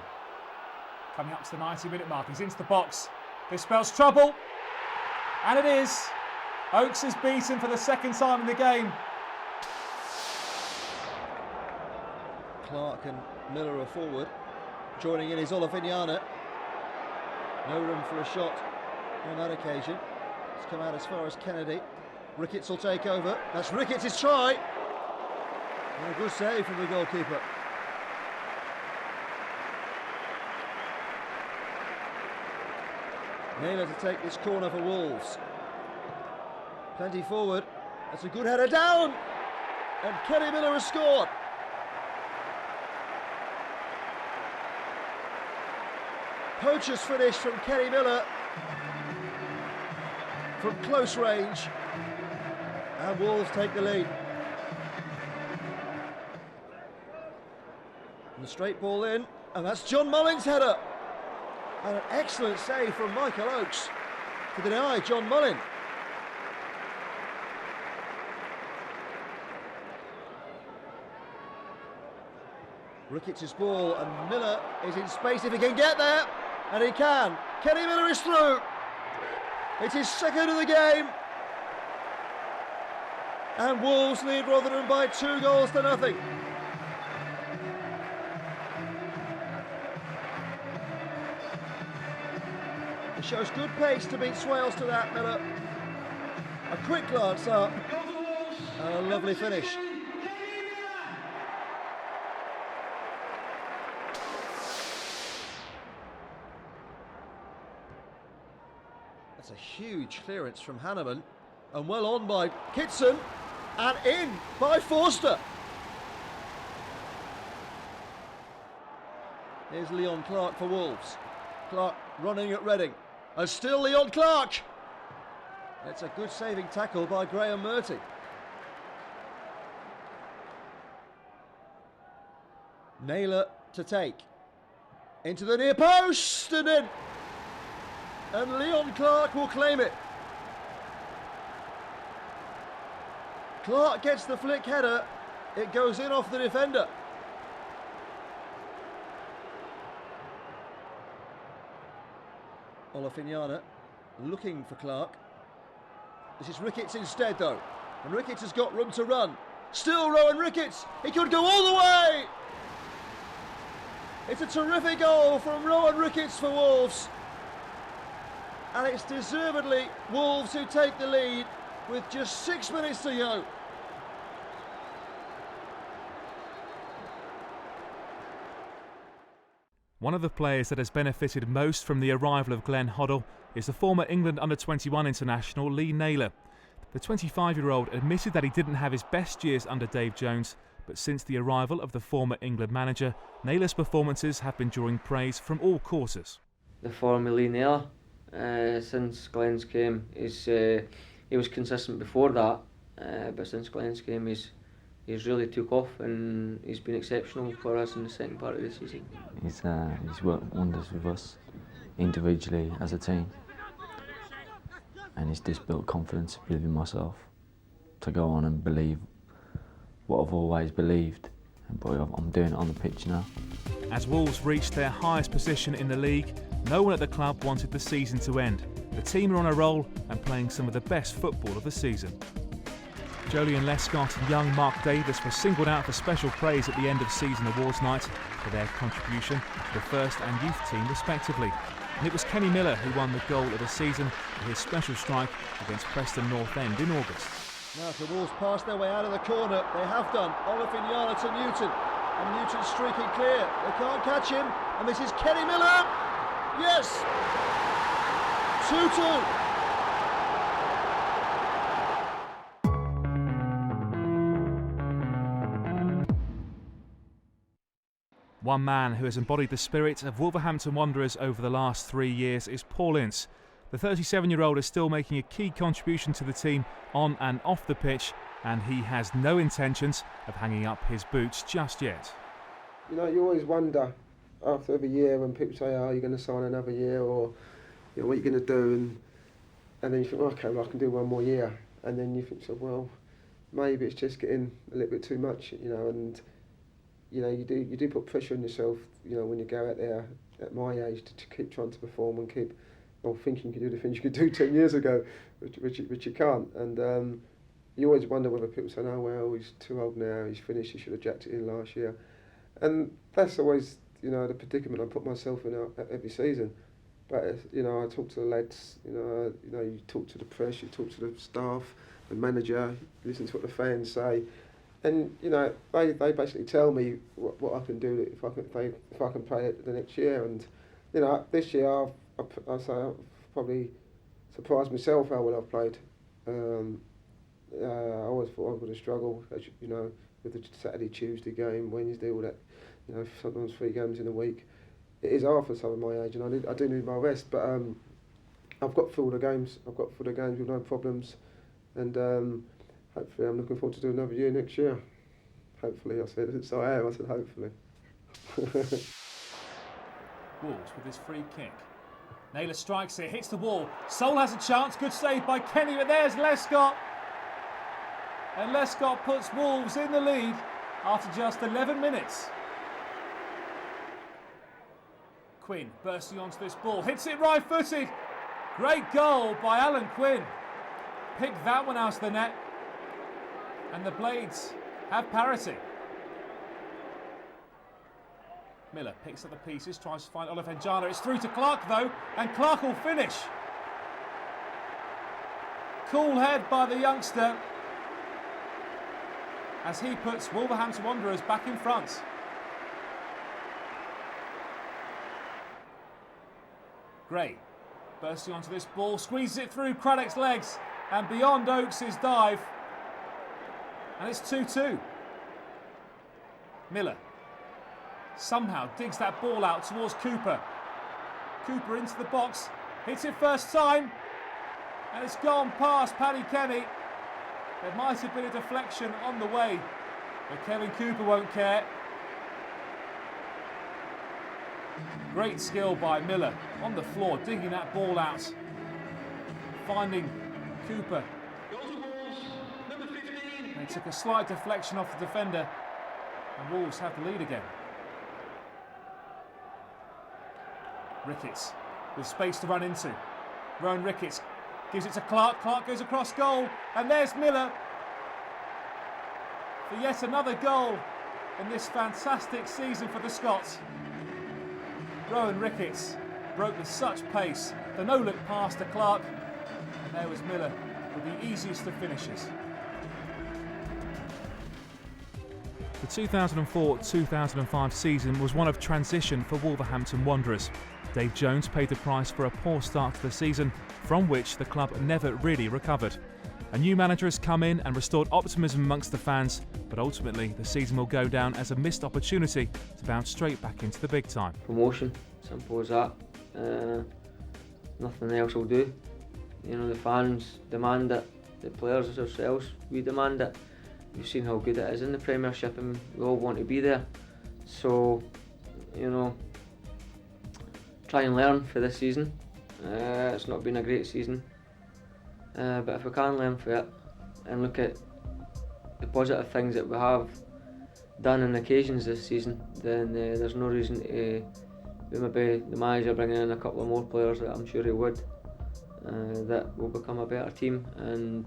coming up to the 90-minute mark. He's into the box. This spells trouble. And it is. Oakes is beaten for the second time in the game.
Clark and Miller are forward. Joining in is Olavignana. No room for a shot on that occasion. It's come out as far as Kennedy. Ricketts will take over. That's Ricketts' try. A good save from the goalkeeper. Naylor to take this corner for Wolves. Plenty forward. That's a good header down. And Kenny Miller has scored. Poacher's finish from Kenny Miller from close range. And Wolves take the lead. And the straight ball in. And that's John Mullins' header. And an excellent save from Michael Oakes to deny John Mullin. Ricketts' ball, and Miller is in space if he can get there, and he can. Kenny Miller is through. It is second of the game, and Wolves lead Rotherham by 2 goals to nothing. It shows good pace to beat Swales to that, Miller. A quick glance up, and a lovely finish. That's a huge clearance from Hanneman, and well on by Kitson, and in by Forster. Here's Leon Clark for Wolves. Clark running at Reading, and still Leon Clark. It's a good saving tackle by Graham Murty. Naylor to take. Into the near post, and in. And Leon Clark will claim it. Clark gets the flick header. It goes in off the defender. Olafinyana looking for Clark. This is Ricketts instead though. And Ricketts has got room to run. Still Rowan Ricketts. He could go all the way. It's a terrific goal from Rowan Ricketts for Wolves. And it's deservedly Wolves who take the lead with just 6 minutes to go.
One of the players that has benefited most from the arrival of Glenn Hoddle is the former England under-21 international Lee Naylor. The 25-year-old admitted that he didn't have his best years under Dave Jones, but since the arrival of the former England manager, Naylor's performances have been drawing praise from all quarters.
The former Lee Naylor, since Glenn's came, he was consistent before that, but since Glenn's came he's really took off, and he's been exceptional for us in the second part of the season.
He's worked wonders with us, individually as a team, and he's just built confidence within myself to go on and believe what I've always believed, and boy, I'm doing it on the pitch now.
As Wolves reached their highest position in the league, no one at the club wanted the season to end. The team are on a roll and playing some of the best football of the season. Jolyon Lescott and young Mark Davis were singled out for special praise at the end of season awards night for their contribution to the first and youth team respectively. And it was Kenny Miller who won the goal of the season for his special strike against Preston North End in August.
Now the Wolves pass their way out of the corner. They have done. Olafinyana to Newton. And Newton streaking clear. They can't catch him. And this is Kenny Miller. Yes! 2-2.
One man who has embodied the spirit of Wolverhampton Wanderers over the last 3 years is Paul Ince. The 37-year-old is still making a key contribution to the team on and off the pitch, and he has no intentions of hanging up his boots just yet.
You know, you always wonder after every year when people say, "Oh, you're going to sign another year," or you know, "What are you going to do?" And then you think, "Okay, well, I can do one more year," and then you think, "So well, maybe it's just getting a little bit too much," you know, and you know, you do put pressure on yourself, you know, when you go out there at my age to keep trying to perform and keep thinking you can do the things you could do 10 years ago, which you can't. And you always wonder whether people say, "Oh well, he's too old now, he's finished, he should have jacked it in last year." And that's always, you know, the predicament I put myself in every season. But you know, I talk to the lads, you know, you talk to the press, you talk to the staff, the manager, you listen to what the fans say, And you know, they basically tell me what I can do if I can play it the next year. And you know, this year I've probably surprised myself how well I've played. I always thought I was going to struggle, as you know, with the Saturday, Tuesday game, Wednesday, all that. You know, sometimes 3 games in a week. It is hard for someone my age, and I do need my rest. But I've got through the games. I've got through the games with no problems, and hopefully I'm looking forward to doing another year next year. Hopefully, I said. So I said hopefully.
Wolves with his free kick. Naylor strikes it, hits the wall. Seol has a chance. Good save by Kenny, but there's Lescott. And Lescott puts Wolves in the lead after just 11 minutes. Quinn bursting onto this ball, hits it right-footed. Great goal by Alan Quinn. Picked that one out of the net. And the Blades have parity. Miller picks up the pieces, tries to find Olivenjana. It's through to Clark though, and Clark will finish. Cool head by the youngster as he puts Wolverhampton Wanderers back in front. Gray bursting onto this ball, squeezes it through Craddock's legs and beyond Oakes' dive. And it's 2-2. Miller somehow digs that ball out towards Cooper. Cooper into the box, hits it first time, and it's gone past Paddy Kenny. There might have been a deflection on the way, but Kevin Cooper won't care. Great skill by Miller on the floor, digging that ball out, finding Cooper. They took a slight deflection off the defender, and Wolves have the lead again. Ricketts with space to run into. Rowan Ricketts gives it to Clark. Clark goes across goal, and there's Miller for yet another goal in this fantastic season for the Scots. Rowan Ricketts broke with such pace. The no-look pass to Clark, and there was Miller with the easiest of finishes. The 2004-2005 season was one of transition for Wolverhampton Wanderers. Dave Jones paid the price for a poor start to the season, from which the club never really recovered. A new manager has come in and restored optimism amongst the fans, but ultimately the season will go down as a missed opportunity to bounce straight back into the big time.
Promotion, simple as that. Nothing else will do. You know, the fans demand it, the players ourselves, we demand it. We've seen how good it is in the Premiership and we all want to be there. So, you know, try and learn for this season. It's not been a great season. But if we can learn from it and look at the positive things that we have done on occasions this season, then there's no reason to maybe the manager bringing in a couple of more players that I'm sure he would, that will become a better team and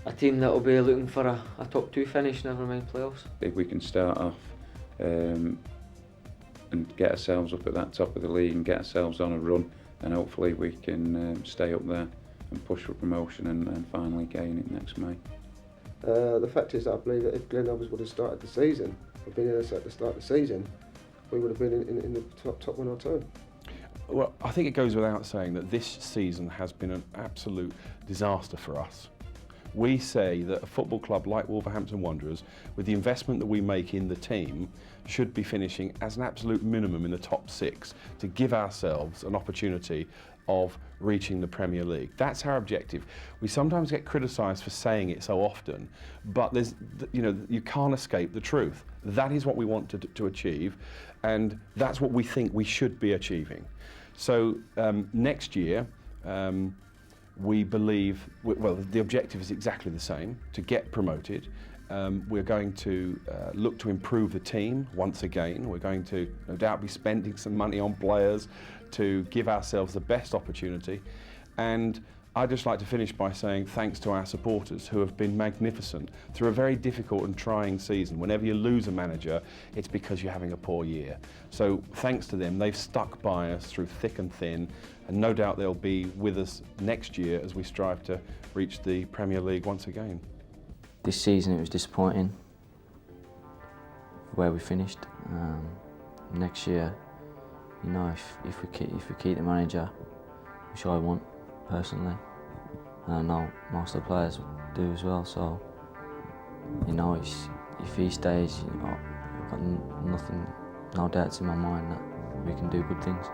a team that will be looking for a top 2 finish, never mind playoffs.
If we can start off and get ourselves up at that top of the league and get ourselves on a run, then hopefully we can stay up there and push for promotion and finally gain it next May.
The fact is, I believe that if Glenn Hoddle would have started the season, or been in at the start of the season, we would have been in the top 1 or 2.
Well, I think it goes without saying that this season has been an absolute disaster for us. We say that a football club like Wolverhampton Wanderers, with the investment that we make in the team, should be finishing as an absolute minimum in the top 6 to give ourselves an opportunity of reaching the Premier League. That's our objective. We sometimes get criticised for saying it so often, but you can't escape the truth. That is what we want to achieve, and that's what we think we should be achieving. So next year, we believe, well, the objective is exactly the same, to get promoted. We're going to look to improve the team once again. We're going to no doubt be spending some money on players to give ourselves the best opportunity. And I'd just like to finish by saying thanks to our supporters who have been magnificent through a very difficult and trying season. Whenever you lose a manager, it's because you're having a poor year. So thanks to them, they've stuck by us through thick and thin, and no doubt they'll be with us next year as we strive to reach the Premier League once again.
This season it was disappointing where we finished. Next year, you know, if we keep the manager, which I want personally, and I know most of the players do as well. So, you know, if he stays, you know, I've got no doubts in my mind that we can do good things.